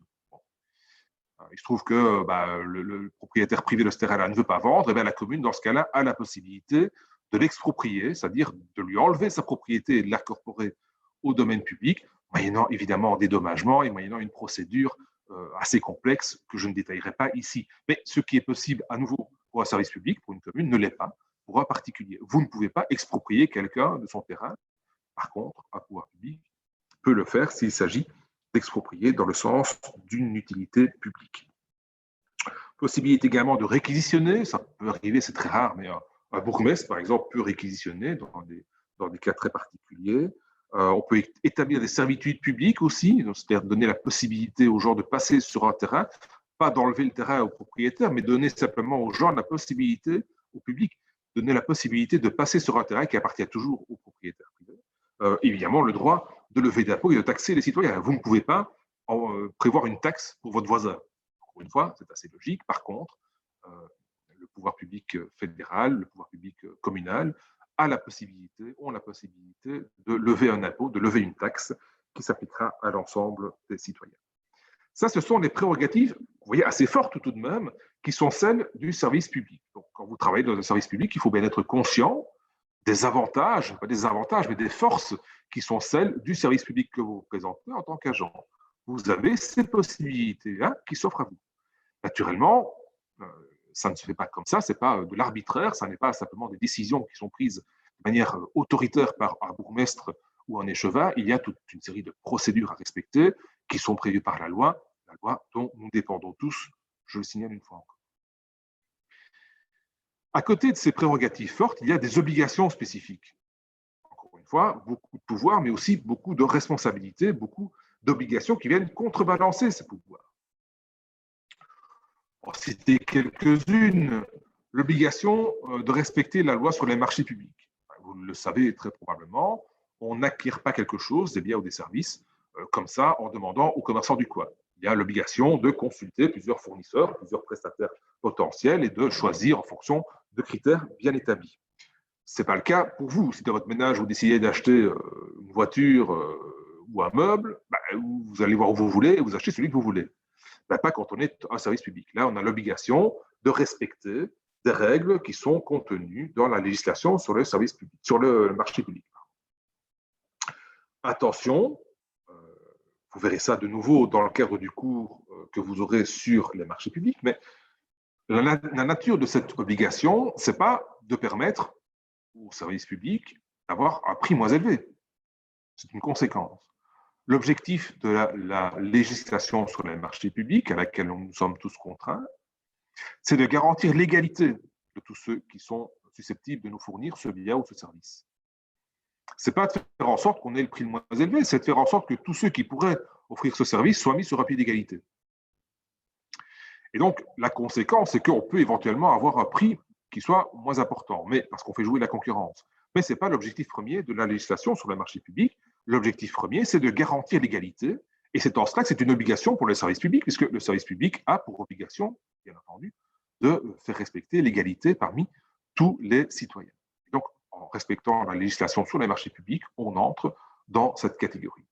Il se trouve que le propriétaire privé de ce terrain-là ne veut pas vendre, et bien la commune, dans ce cas-là, a la possibilité de l'exproprier, c'est-à-dire de lui enlever sa propriété et de l'incorporer au domaine public, moyennant évidemment des dédommagements et moyennant une procédure assez complexe que je ne détaillerai pas ici. Mais ce qui est possible à nouveau pour un service public, pour une commune, ne l'est pas pour un particulier. Vous ne pouvez pas exproprier quelqu'un de son terrain. Par contre, un pouvoir public peut le faire s'il s'agit d'exproprier dans le sens d'une utilité publique. Possibilité également de réquisitionner, ça peut arriver, c'est très rare, mais un bourgmestre, par exemple, peut réquisitionner dans des cas très particuliers. On peut établir des servitudes publiques aussi, c'est-à-dire donner la possibilité aux gens de passer sur un terrain, pas d'enlever le terrain au propriétaire, mais donner simplement aux gens la possibilité, au public, donner la possibilité de passer sur un terrain qui appartient toujours au propriétaire privé. Évidemment, le droit de lever d'impôts et de taxer les citoyens. Vous ne pouvez pas prévoir une taxe pour votre voisin. Encore une fois, c'est assez logique. Par contre, le pouvoir public fédéral, le pouvoir public communal ont la possibilité de lever un impôt, de lever une taxe qui s'appliquera à l'ensemble des citoyens. Ça, ce sont les prérogatives, vous voyez, assez fortes tout de même, qui sont celles du service public. Donc, quand vous travaillez dans un service public, il faut bien être conscient des avantages, pas des avantages, mais des forces qui sont celles du service public que vous représentez en tant qu'agent. Vous avez ces possibilités qui s'offrent à vous. Naturellement, ça ne se fait pas comme ça, ce n'est pas de l'arbitraire, ça n'est pas simplement des décisions qui sont prises de manière autoritaire par un bourgmestre ou un échevin. Il y a toute une série de procédures à respecter qui sont prévues par la loi dont nous dépendons tous, je le signale une fois encore. À côté de ces prérogatives fortes, il y a des obligations spécifiques. Encore une fois, beaucoup de pouvoirs, mais aussi beaucoup de responsabilités, beaucoup d'obligations qui viennent contrebalancer ces pouvoirs. Pour citer quelques-unes, l'obligation de respecter la loi sur les marchés publics. Vous le savez très probablement, on n'acquiert pas quelque chose, des biens ou des services, comme ça, en demandant aux commerçants du coin. Il y a l'obligation de consulter plusieurs fournisseurs, plusieurs prestataires potentiels et de choisir en fonction de critères bien établis. Ce n'est pas le cas pour vous. Si dans votre ménage, vous décidez d'acheter une voiture ou un meuble, vous allez voir où vous voulez et vous achetez celui que vous voulez. Pas quand on est un service public. Là, on a l'obligation de respecter des règles qui sont contenues dans la législation sur le service public, sur le marché public. Attention, vous verrez ça de nouveau dans le cadre du cours que vous aurez sur les marchés publics, mais la nature de cette obligation, ce n'est pas de permettre au service public d'avoir un prix moins élevé. C'est une conséquence. L'objectif de la législation sur les marchés publics, à laquelle nous sommes tous contraints, c'est de garantir l'égalité de tous ceux qui sont susceptibles de nous fournir ce bien ou ce service. Ce n'est pas de faire en sorte qu'on ait le prix le moins élevé, c'est de faire en sorte que tous ceux qui pourraient offrir ce service soient mis sur un pied d'égalité. Et donc, la conséquence, c'est qu'on peut éventuellement avoir un prix qui soit moins important, mais parce qu'on fait jouer la concurrence. Mais ce n'est pas l'objectif premier de la législation sur le marché public. L'objectif premier, c'est de garantir l'égalité, et c'est en cela que c'est une obligation pour le service public, puisque le service public a pour obligation, bien entendu, de faire respecter l'égalité parmi tous les citoyens. Et donc, en respectant la législation sur les marchés publics, on entre dans cette catégorie.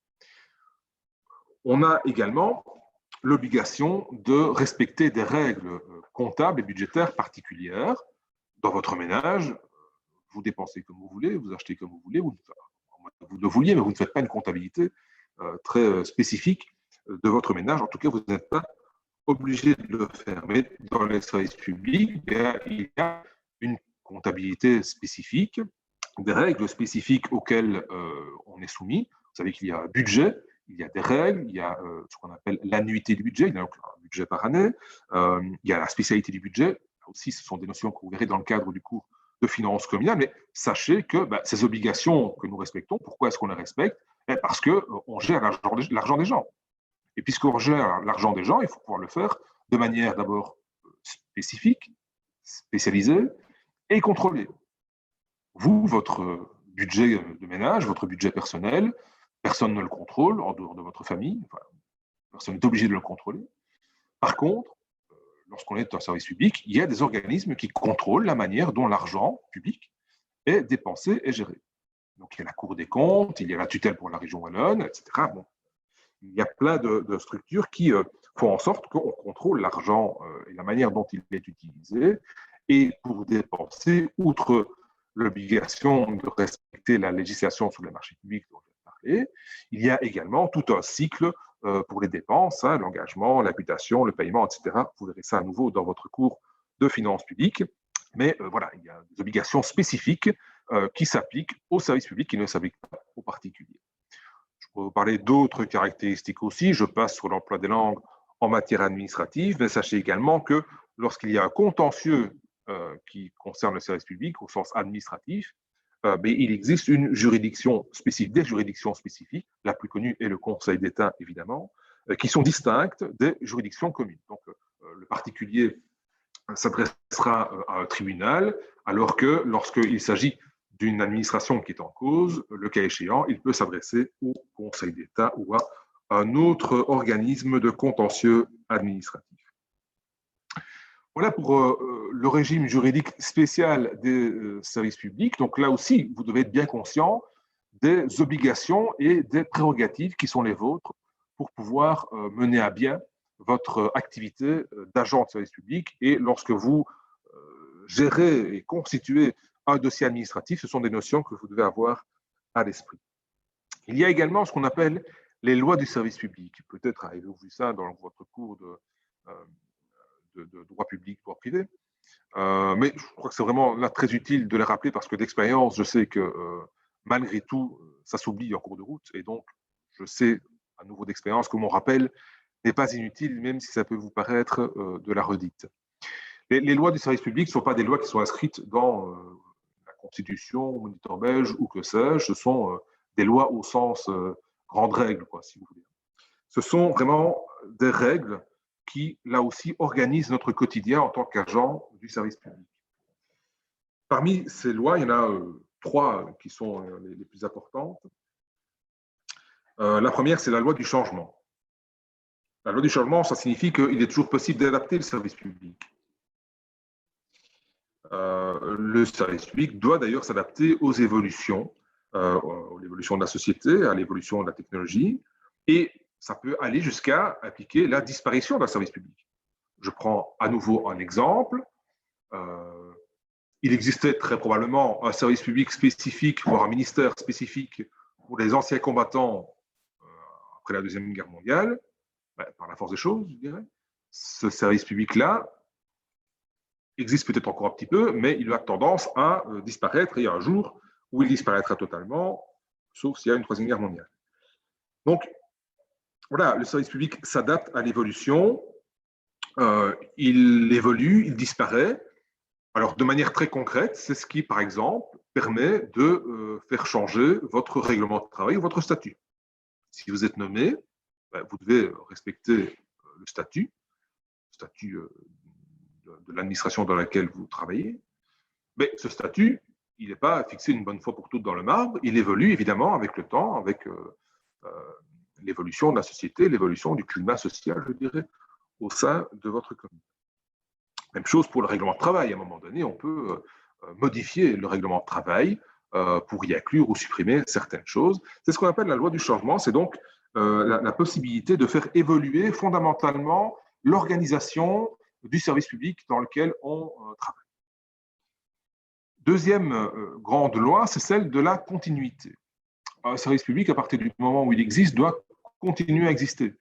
On a également l'obligation de respecter des règles comptables et budgétaires particulières. Dans votre ménage, vous dépensez comme vous voulez, vous achetez comme vous voulez, vous le vouliez, mais vous ne faites pas une comptabilité très spécifique de votre ménage. En tout cas, vous n'êtes pas obligé de le faire. Mais dans les services publics, il y a une comptabilité spécifique, des règles spécifiques auxquelles on est soumis. Vous savez qu'il y a un budget, il y a des règles, il y a ce qu'on appelle l'annuité du budget, il y a donc un budget par année, il y a la spécialité du budget. Là aussi, ce sont des notions que vous verrez dans le cadre du cours de finances communales, mais sachez que ces obligations que nous respectons, pourquoi est-ce qu'on les respecte? Parce qu'on gère l'argent des gens. Et puisqu'on gère l'argent des gens, il faut pouvoir le faire de manière d'abord spécifique, spécialisée et contrôlée. Vous, votre budget de ménage, votre budget personnel, personne ne le contrôle en dehors de votre famille, enfin, personne n'est obligé de le contrôler. Par contre, lorsqu'on est un service public, il y a des organismes qui contrôlent la manière dont l'argent public est dépensé et géré. Donc, il y a la Cour des comptes, il y a la tutelle pour la région wallonne, etc. Bon, il y a plein de structures qui font en sorte qu'on contrôle l'argent et la manière dont il est utilisé. Et pour dépenser, outre l'obligation de respecter la législation sur les marchés publics dont je vais parler, il y a également tout un cycle pour les dépenses, l'engagement, l'imputation, le paiement, etc. Vous verrez ça à nouveau dans votre cours de finances publiques. Mais voilà, il y a des obligations spécifiques qui s'appliquent aux services publics qui ne s'appliquent pas aux particuliers. Je pourrais vous parler d'autres caractéristiques aussi. Je passe sur l'emploi des langues en matière administrative, mais sachez également que lorsqu'il y a un contentieux qui concerne le service public au sens administratif, il existe une juridiction spécifique, des juridictions spécifiques, la plus connue est le Conseil d'État évidemment, qui sont distinctes des juridictions communes. Donc le particulier s'adressera à un tribunal, alors que lorsqu'il s'agit d'une administration qui est en cause, le cas échéant, il peut s'adresser au Conseil d'État ou à un autre organisme de contentieux administratif. Voilà pour le régime juridique spécial des services publics. Donc là aussi, vous devez être bien conscient des obligations et des prérogatives qui sont les vôtres pour pouvoir mener à bien votre activité d'agent de service public. Et lorsque vous gérez et constituez un dossier administratif, ce sont des notions que vous devez avoir à l'esprit. Il y a également ce qu'on appelle les lois du service public. Peut-être avez-vous vu ça dans votre cours de droit public, droit privé. Mais je crois que c'est vraiment là très utile de les rappeler parce que d'expérience, je sais que malgré tout, ça s'oublie en cours de route. Et donc, je sais à nouveau d'expérience que mon rappel n'est pas inutile, même si ça peut vous paraître de la redite. Les lois du service public ne sont pas des lois qui sont inscrites dans la Constitution, le Moniteur belge ou que sais-je. Ce sont des lois au sens grande règle, quoi, si vous voulez. Ce sont vraiment des règles qui, là aussi, organisent notre quotidien en tant qu'agent du service public. Parmi ces lois, il y en a trois qui sont les plus importantes. La première, c'est la loi du changement. La loi du changement, ça signifie qu'il est toujours possible d'adapter le service public. Le service public doit d'ailleurs s'adapter aux évolutions, à l'évolution de la société, à l'évolution de la technologie, et ça peut aller jusqu'à impliquer la disparition d'un service public. Je prends à nouveau un exemple. Il existait très probablement un service public spécifique, voire un ministère spécifique pour les anciens combattants après la Deuxième Guerre mondiale, par la force des choses, je dirais. Ce service public-là existe peut-être encore un petit peu, mais il a tendance à disparaître, et il y a un jour où il disparaîtra totalement, sauf s'il y a une Troisième Guerre mondiale. Donc, voilà, le service public s'adapte à l'évolution, il évolue, il disparaît. Alors, de manière très concrète, c'est ce qui, par exemple, permet de faire changer votre règlement de travail ou votre statut. Si vous êtes nommé, vous devez respecter le statut de l'administration dans laquelle vous travaillez. Mais ce statut, il n'est pas fixé une bonne fois pour toutes dans le marbre. Il évolue évidemment avec le temps, avec l'évolution de la société, l'évolution du climat social, je dirais, au sein de votre commune. Même chose pour le règlement de travail. À un moment donné, on peut modifier le règlement de travail pour y inclure ou supprimer certaines choses. C'est ce qu'on appelle la loi du changement. C'est donc la possibilité de faire évoluer fondamentalement l'organisation du service public dans lequel on travaille. Deuxième grande loi, c'est celle de la continuité. Un service public, à partir du moment où il existe, doit continuer à exister.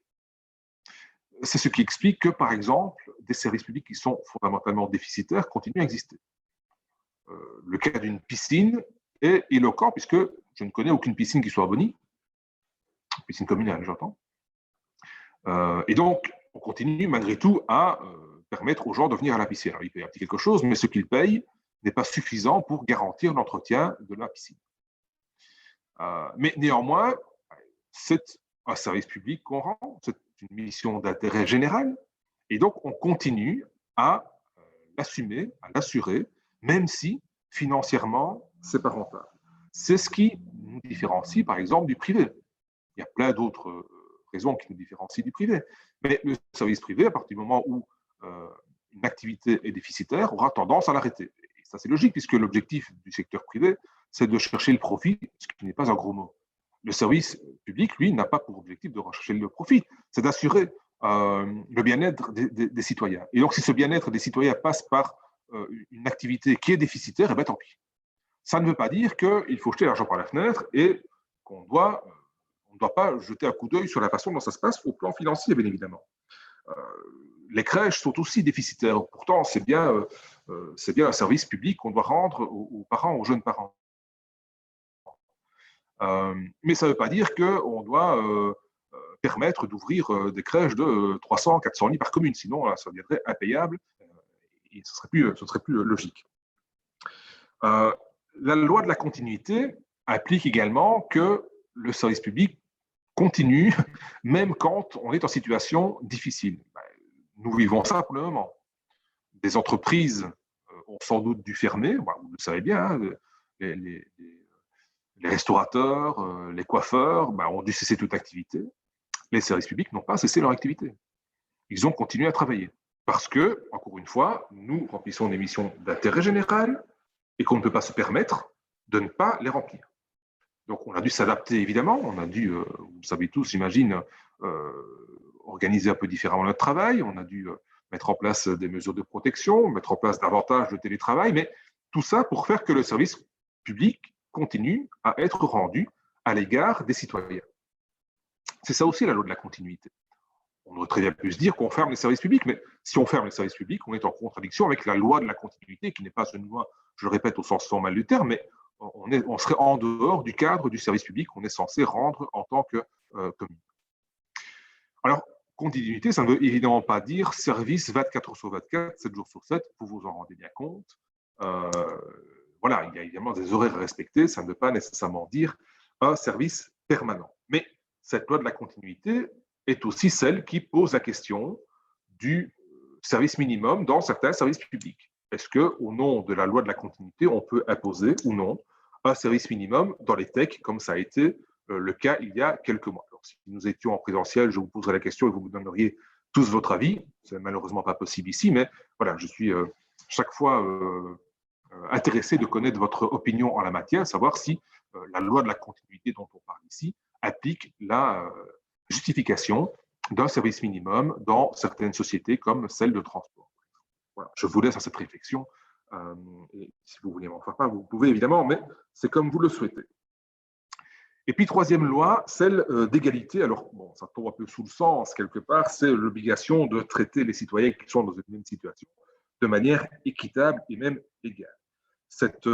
C'est ce qui explique que, par exemple, des services publics qui sont fondamentalement déficitaires continuent à exister. Le cas d'une piscine est éloquent, puisque je ne connais aucune piscine qui soit abonie, piscine communale, j'entends. Et donc, on continue malgré tout à permettre aux gens de venir à la piscine. Alors, ils payent un petit quelque chose, mais ce qu'ils payent n'est pas suffisant pour garantir l'entretien de la piscine. Mais néanmoins, c'est un service public qu'on rend, c'est une mission d'intérêt général, et donc on continue à l'assumer, à l'assurer, même si financièrement, c'est pas rentable. C'est ce qui nous différencie, par exemple, du privé. Il y a plein d'autres raisons qui nous différencient du privé. Mais le service privé, à partir du moment où une activité est déficitaire, aura tendance à l'arrêter. Et ça, c'est logique, puisque l'objectif du secteur privé, c'est de chercher le profit, ce qui n'est pas un gros mot. Le service public, lui, n'a pas pour objectif de rechercher le profit, c'est d'assurer le bien-être des citoyens. Et donc, si ce bien-être des citoyens passe par une activité qui est déficitaire, eh bien, tant pis. Ça ne veut pas dire qu'il faut jeter l'argent par la fenêtre et qu'on doit, on ne doit pas jeter un coup d'œil sur la façon dont ça se passe au plan financier, bien évidemment. Les crèches sont aussi déficitaires. Pourtant, c'est bien un service public qu'on doit rendre aux parents, aux jeunes parents. Mais ça ne veut pas dire qu'on doit permettre d'ouvrir des crèches de 300, 400 lits par commune. Sinon, ça deviendrait impayable et ce ne serait plus logique. La loi de la continuité implique également que le service public continue, même quand on est en situation difficile. Nous vivons ça pour le moment. Des entreprises ont sans doute dû fermer, vous le savez bien, hein, les restaurateurs, les coiffeurs ont dû cesser toute activité. Les services publics n'ont pas cessé leur activité. Ils ont continué à travailler. Parce que, encore une fois, nous remplissons des missions d'intérêt général et qu'on ne peut pas se permettre de ne pas les remplir. Donc, on a dû s'adapter, évidemment. On a dû, vous le savez tous, j'imagine, organiser un peu différemment notre travail, on a dû mettre en place des mesures de protection, mettre en place davantage de télétravail, mais tout ça pour faire que le service public continue à être rendu à l'égard des citoyens. C'est ça aussi la loi de la continuité. On aurait très bien pu se dire qu'on ferme les services publics, mais si on ferme les services publics, on est en contradiction avec la loi de la continuité, qui n'est pas une loi, je le répète, au sens formal du terme, mais on serait en dehors du cadre du service public qu'on est censé rendre en tant que commune. Alors, continuité, ça ne veut évidemment pas dire service 24 heures sur 24, 7 jours sur 7, vous vous en rendez bien compte. Voilà, il y a évidemment des horaires à respecter, ça ne veut pas nécessairement dire un service permanent. Mais cette loi de la continuité est aussi celle qui pose la question du service minimum dans certains services publics. Est-ce qu'au nom de la loi de la continuité, on peut imposer ou non un service minimum dans les techs, comme ça a été le cas il y a quelques mois? Alors, si nous étions en présentiel, je vous poserais la question et vous me donneriez tous votre avis. Ce n'est malheureusement pas possible ici, mais voilà, je suis chaque fois intéressé de connaître votre opinion en la matière, savoir si la loi de la continuité dont on parle ici applique la justification d'un service minimum dans certaines sociétés comme celle de transport. Voilà, je vous laisse à cette réflexion. Et si vous voulez m'en faire part, vous pouvez évidemment, mais c'est comme vous le souhaitez. Et puis, troisième loi, celle d'égalité. Alors, bon, ça tombe un peu sous le sens, quelque part, c'est l'obligation de traiter les citoyens qui sont dans une même situation de manière équitable et même égale. Cette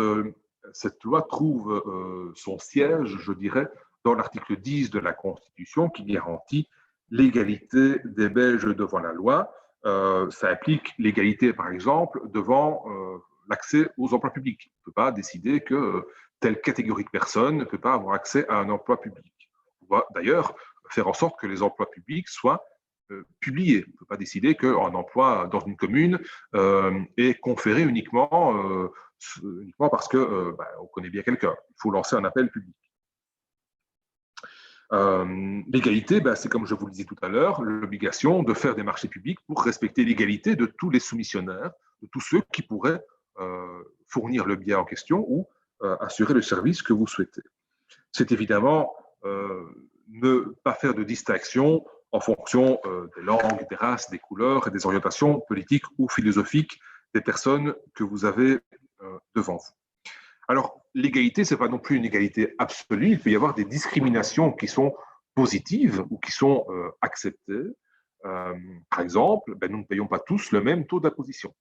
loi trouve son siège, je dirais, dans l'article 10 de la Constitution qui garantit l'égalité des Belges devant la loi. Ça implique l'égalité, par exemple, devant l'accès aux emplois publics. On ne peut pas décider que telle catégorie de personnes ne peut pas avoir accès à un emploi public. On va d'ailleurs faire en sorte que les emplois publics soient publiés. On ne peut pas décider qu'un emploi dans une commune est conféré uniquement parce qu'on connaît bien quelqu'un. Il faut lancer un appel public. L'égalité, c'est comme je vous le disais tout à l'heure, l'obligation de faire des marchés publics pour respecter l'égalité de tous les soumissionnaires, de tous ceux qui pourraient fournir le bien en question ou assurer le service que vous souhaitez. C'est évidemment ne pas faire de distinction en fonction des langues, des races, des couleurs et des orientations politiques ou philosophiques des personnes que vous avez devant vous. Alors, l'égalité, ce n'est pas non plus une égalité absolue. Il peut y avoir des discriminations qui sont positives ou qui sont acceptées. Par exemple, nous ne payons pas tous le même taux d'imposition.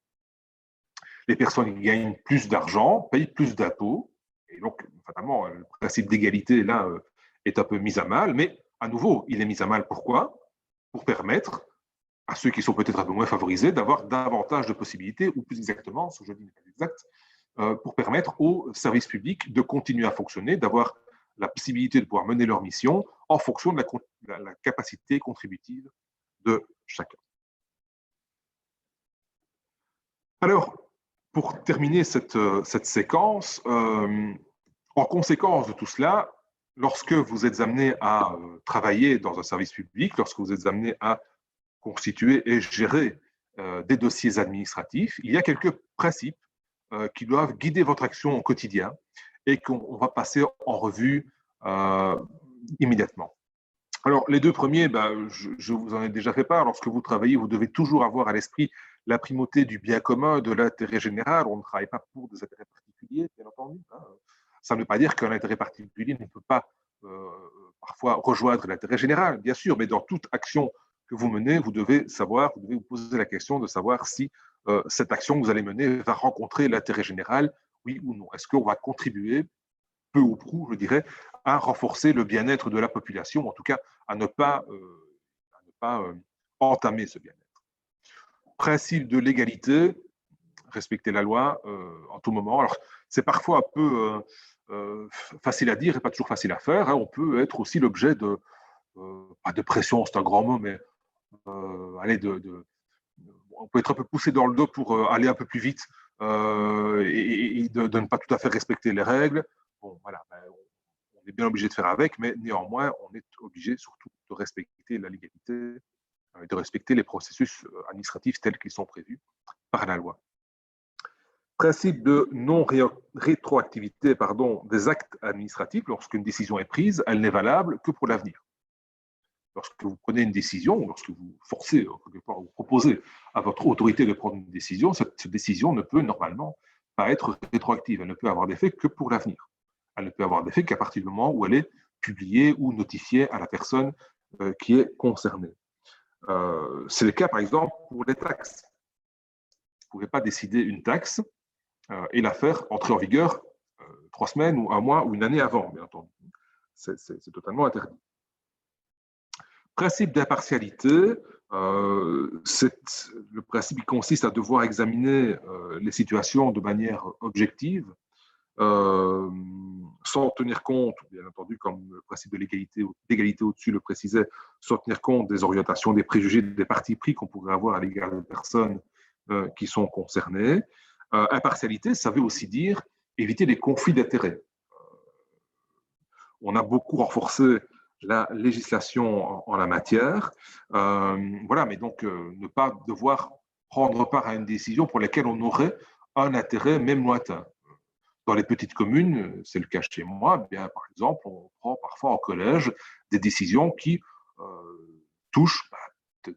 Les personnes qui gagnent plus d'argent payent plus d'impôts. Et donc, fatalement, le principe d'égalité, là, est un peu mis à mal. Mais, à nouveau, il est mis à mal. Pourquoi? Pour permettre à ceux qui sont peut-être un peu moins favorisés d'avoir davantage de possibilités, ou plus exactement, ce que je dis n'est pas exact, pour permettre aux services publics de continuer à fonctionner, d'avoir la possibilité de pouvoir mener leur mission en fonction de la capacité contributive de chacun. Alors, pour terminer cette séquence, en conséquence de tout cela, lorsque vous êtes amené à travailler dans un service public, lorsque vous êtes amené à constituer et gérer des dossiers administratifs, il y a quelques principes qui doivent guider votre action au quotidien et qu'on va passer en revue immédiatement. Alors, les deux premiers, je vous en ai déjà fait part. Lorsque vous travaillez, vous devez toujours avoir à l'esprit la primauté du bien commun, de l'intérêt général. On ne travaille pas pour des intérêts particuliers, bien entendu. Ça ne veut pas dire qu'un intérêt particulier ne peut pas parfois rejoindre l'intérêt général, bien sûr, mais dans toute action que vous menez, vous devez vous poser la question de savoir si cette action que vous allez mener va rencontrer l'intérêt général, oui ou non. Est-ce qu'on va contribuer, peu ou prou, je dirais, à renforcer le bien-être de la population, en tout cas à ne pas entamer ce bien-être. Principe de l'égalité, respecter la loi en tout moment. Alors, c'est parfois un peu facile à dire et pas toujours facile à faire. On peut être aussi l'objet de, pas de pression, c'est un grand mot, mais on peut être un peu poussé dans le dos pour aller un peu plus vite et de ne pas tout à fait respecter les règles. Bon, voilà, on est bien obligé de faire avec, mais néanmoins, on est obligé surtout de respecter la légalité et de respecter les processus administratifs tels qu'ils sont prévus par la loi. Principe de non-rétroactivité des actes administratifs. Lorsqu'une décision est prise, elle n'est valable que pour l'avenir. lorsque vous prenez une décision, lorsque vous forcez, quelque part, vous proposez à votre autorité de prendre une décision, cette décision ne peut normalement pas être rétroactive. Elle ne peut avoir d'effet que pour l'avenir. Elle ne peut avoir d'effet qu'à partir du moment où elle est publiée ou notifiée à la personne qui est concernée. C'est le cas, par exemple, pour les taxes. Vous ne pouvez pas décider une taxe et la faire entrer en vigueur 3 semaines ou 1 mois ou une année avant, bien entendu. C'est totalement interdit. Principe d'impartialité, le principe qui consiste à devoir examiner les situations de manière objective, sans tenir compte, bien entendu, comme le principe de l'égalité au-dessus le précisait, sans tenir compte des orientations, des préjugés, des partis pris qu'on pourrait avoir à l'égard des personnes qui sont concernées. Impartialité, ça veut aussi dire éviter les conflits d'intérêts. On a beaucoup renforcé la législation en la matière. Voilà, mais donc ne pas devoir prendre part à une décision pour laquelle on aurait un intérêt, même lointain. Dans les petites communes, c'est le cas chez moi, eh bien, par exemple, on prend parfois au collège des décisions qui touchent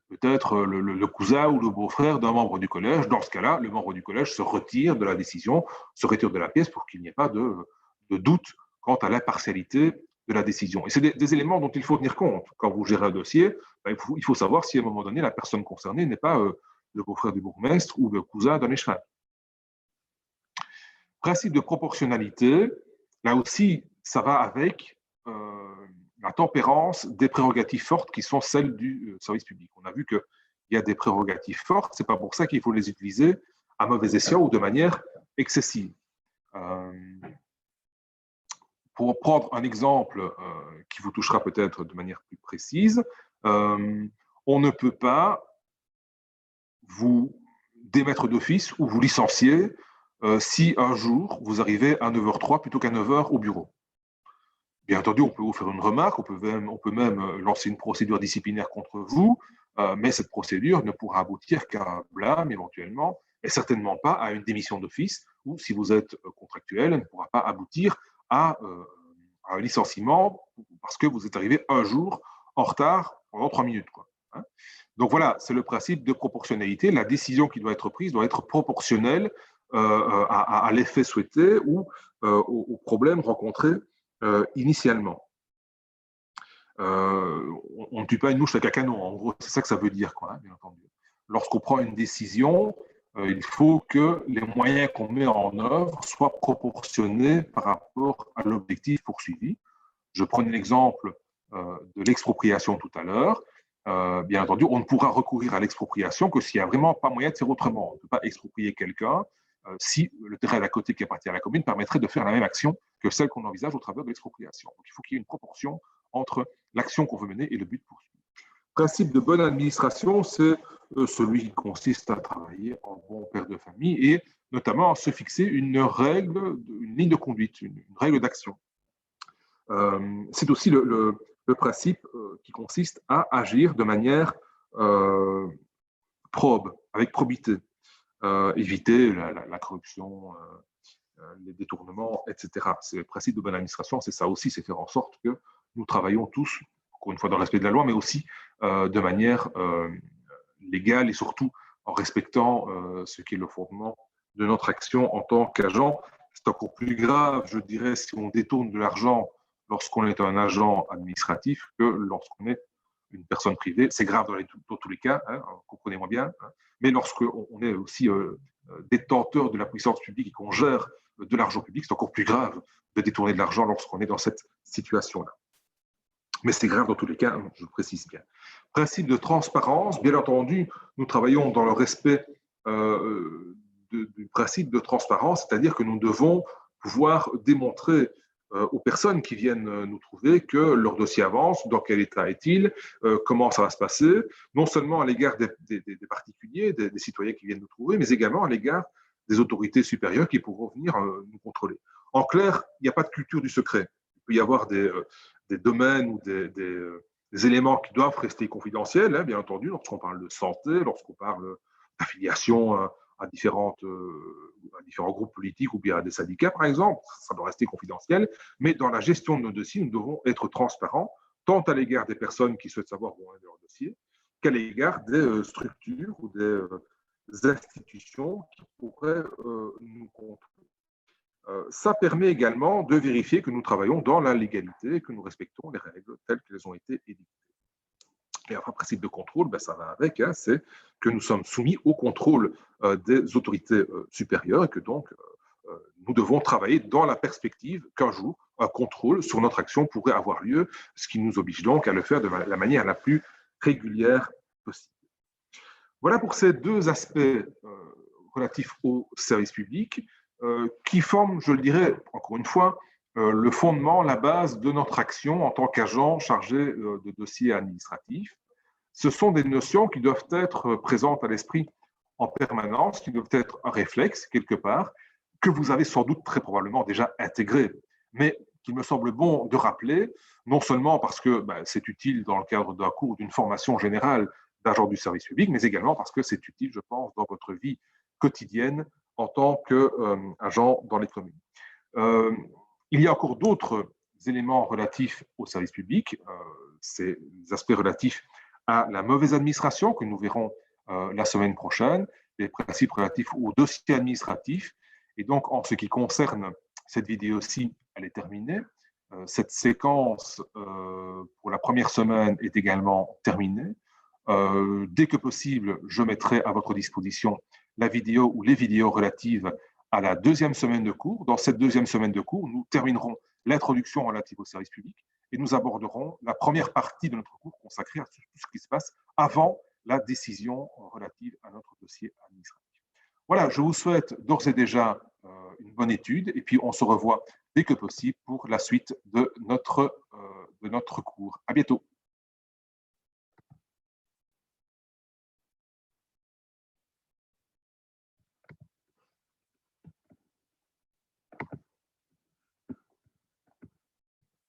peut-être le cousin ou le beau-frère d'un membre du collège. Dans ce cas-là, le membre du collège se retire de la décision, se retire de la pièce pour qu'il n'y ait pas de doute quant à l'impartialité de la décision. Et c'est des éléments dont il faut tenir compte. Quand vous gérez un dossier, ben, il faut savoir si à un moment donné, la personne concernée n'est pas le beau-frère du bourgmestre ou le cousin d'un échevin. Principe de proportionnalité, là aussi, ça va avec la tempérance des prérogatives fortes qui sont celles du service public. On a vu qu'il y a des prérogatives fortes, ce n'est pas pour ça qu'il faut les utiliser à mauvais escient ou de manière excessive. Pour prendre un exemple qui vous touchera peut-être de manière plus précise, on ne peut pas vous démettre d'office ou vous licencier si un jour vous arrivez à 9h03 plutôt qu'à 9h au bureau. Bien entendu, on peut vous faire une remarque, on peut même lancer une procédure disciplinaire contre vous, mais cette procédure ne pourra aboutir qu'à un blâme éventuellement, et certainement pas à une démission d'office, ou si vous êtes contractuel, elle ne pourra pas aboutir à un licenciement parce que vous êtes arrivé un jour en retard pendant 3 minutes, quoi. Hein. Donc voilà, c'est le principe de proportionnalité. La décision qui doit être prise doit être proportionnelle à l'effet souhaité ou au problème rencontré initialement. On ne tue pas une mouche avec un canon, en gros, c'est ça que ça veut dire, quoi, hein, bien entendu. Lorsqu'on prend une décision, il faut que les moyens qu'on met en œuvre soient proportionnés par rapport à l'objectif poursuivi. Je prends l'exemple de l'expropriation tout à l'heure. Bien entendu, on ne pourra recourir à l'expropriation que s'il n'y a vraiment pas moyen de faire autrement. On ne peut pas exproprier quelqu'un si le terrain d'à côté qui appartient à la commune permettrait de faire la même action que celle qu'on envisage au travers de l'expropriation. Donc il faut qu'il y ait une proportion entre l'action qu'on veut mener et le but poursuivi. Le principe de bonne administration, c'est celui qui consiste à travailler en bon père de famille et notamment à se fixer une règle, une ligne de conduite, une règle d'action. C'est aussi le principe qui consiste à agir de manière probe, avec probité. Éviter la corruption, les détournements, etc. C'est le principe de bonne administration, c'est ça aussi, c'est faire en sorte que nous travaillons tous, encore une fois dans le respect de la loi, mais aussi de manière légale et surtout en respectant ce qui est le fondement de notre action en tant qu'agent. C'est encore plus grave, je dirais, si on détourne de l'argent lorsqu'on est un agent administratif que lorsqu'on est une personne privée. C'est grave dans tous les cas, hein, comprenez-moi bien, hein, mais lorsqu'on est aussi détenteur de la puissance publique et qu'on gère de l'argent public, c'est encore plus grave de détourner de l'argent lorsqu'on est dans cette situation-là. Mais c'est grave dans tous les cas, hein, je le précise bien. Principe de transparence, bien entendu, nous travaillons dans le respect du principe de transparence, c'est-à-dire que nous devons pouvoir démontrer aux personnes qui viennent nous trouver que leur dossier avance, dans quel état est-il, comment ça va se passer, non seulement à l'égard des particuliers, des citoyens qui viennent nous trouver, mais également à l'égard des autorités supérieures qui pourront venir nous contrôler. En clair, il n'y a pas de culture du secret. Il peut y avoir des domaines ou des éléments qui doivent rester confidentiels, hein, bien entendu, lorsqu'on parle de santé, lorsqu'on parle d'affiliation à différents groupes politiques ou bien à des syndicats, par exemple, ça doit rester confidentiel, mais dans la gestion de nos dossiers, nous devons être transparents tant à l'égard des personnes qui souhaitent savoir où est leur dossier, qu'à l'égard des structures ou des institutions qui pourraient nous contrôler. Ça permet également de vérifier que nous travaillons dans la légalité et que nous respectons les règles telles qu'elles ont été édictées. Et un principe de contrôle, ben, ça va avec, hein, c'est que nous sommes soumis au contrôle des autorités supérieures et que donc nous devons travailler dans la perspective qu'un jour, un contrôle sur notre action pourrait avoir lieu, ce qui nous oblige donc à le faire de la manière la plus régulière possible. Voilà pour ces deux aspects relatifs au service public qui forment, je le dirais encore une fois, le fondement, la base de notre action en tant qu'agent chargé de dossiers administratifs. Ce sont des notions qui doivent être présentes à l'esprit en permanence, qui doivent être un réflexe quelque part, que vous avez sans doute très probablement déjà intégré, mais qu'il me semble bon de rappeler, non seulement parce que c'est utile dans le cadre d'un cours, d'une formation générale d'agent du service public, mais également parce que c'est utile, je pense, dans votre vie quotidienne en tant qu'agent dans les communes. Il y a encore d'autres éléments relatifs au service public, ces aspects relatifs à la mauvaise administration que nous verrons la semaine prochaine, les principes relatifs aux dossiers administratifs. Et donc, en ce qui concerne cette vidéo-ci, elle est terminée. Cette séquence pour la première semaine est également terminée. Dès que possible, je mettrai à votre disposition la vidéo ou les vidéos relatives à la deuxième semaine de cours. Dans cette deuxième semaine de cours, nous terminerons l'introduction relative au service public et nous aborderons la première partie de notre cours consacrée à tout ce qui se passe avant la décision relative à notre dossier administratif. Voilà, je vous souhaite d'ores et déjà une bonne étude et puis on se revoit dès que possible pour la suite de notre cours. À bientôt.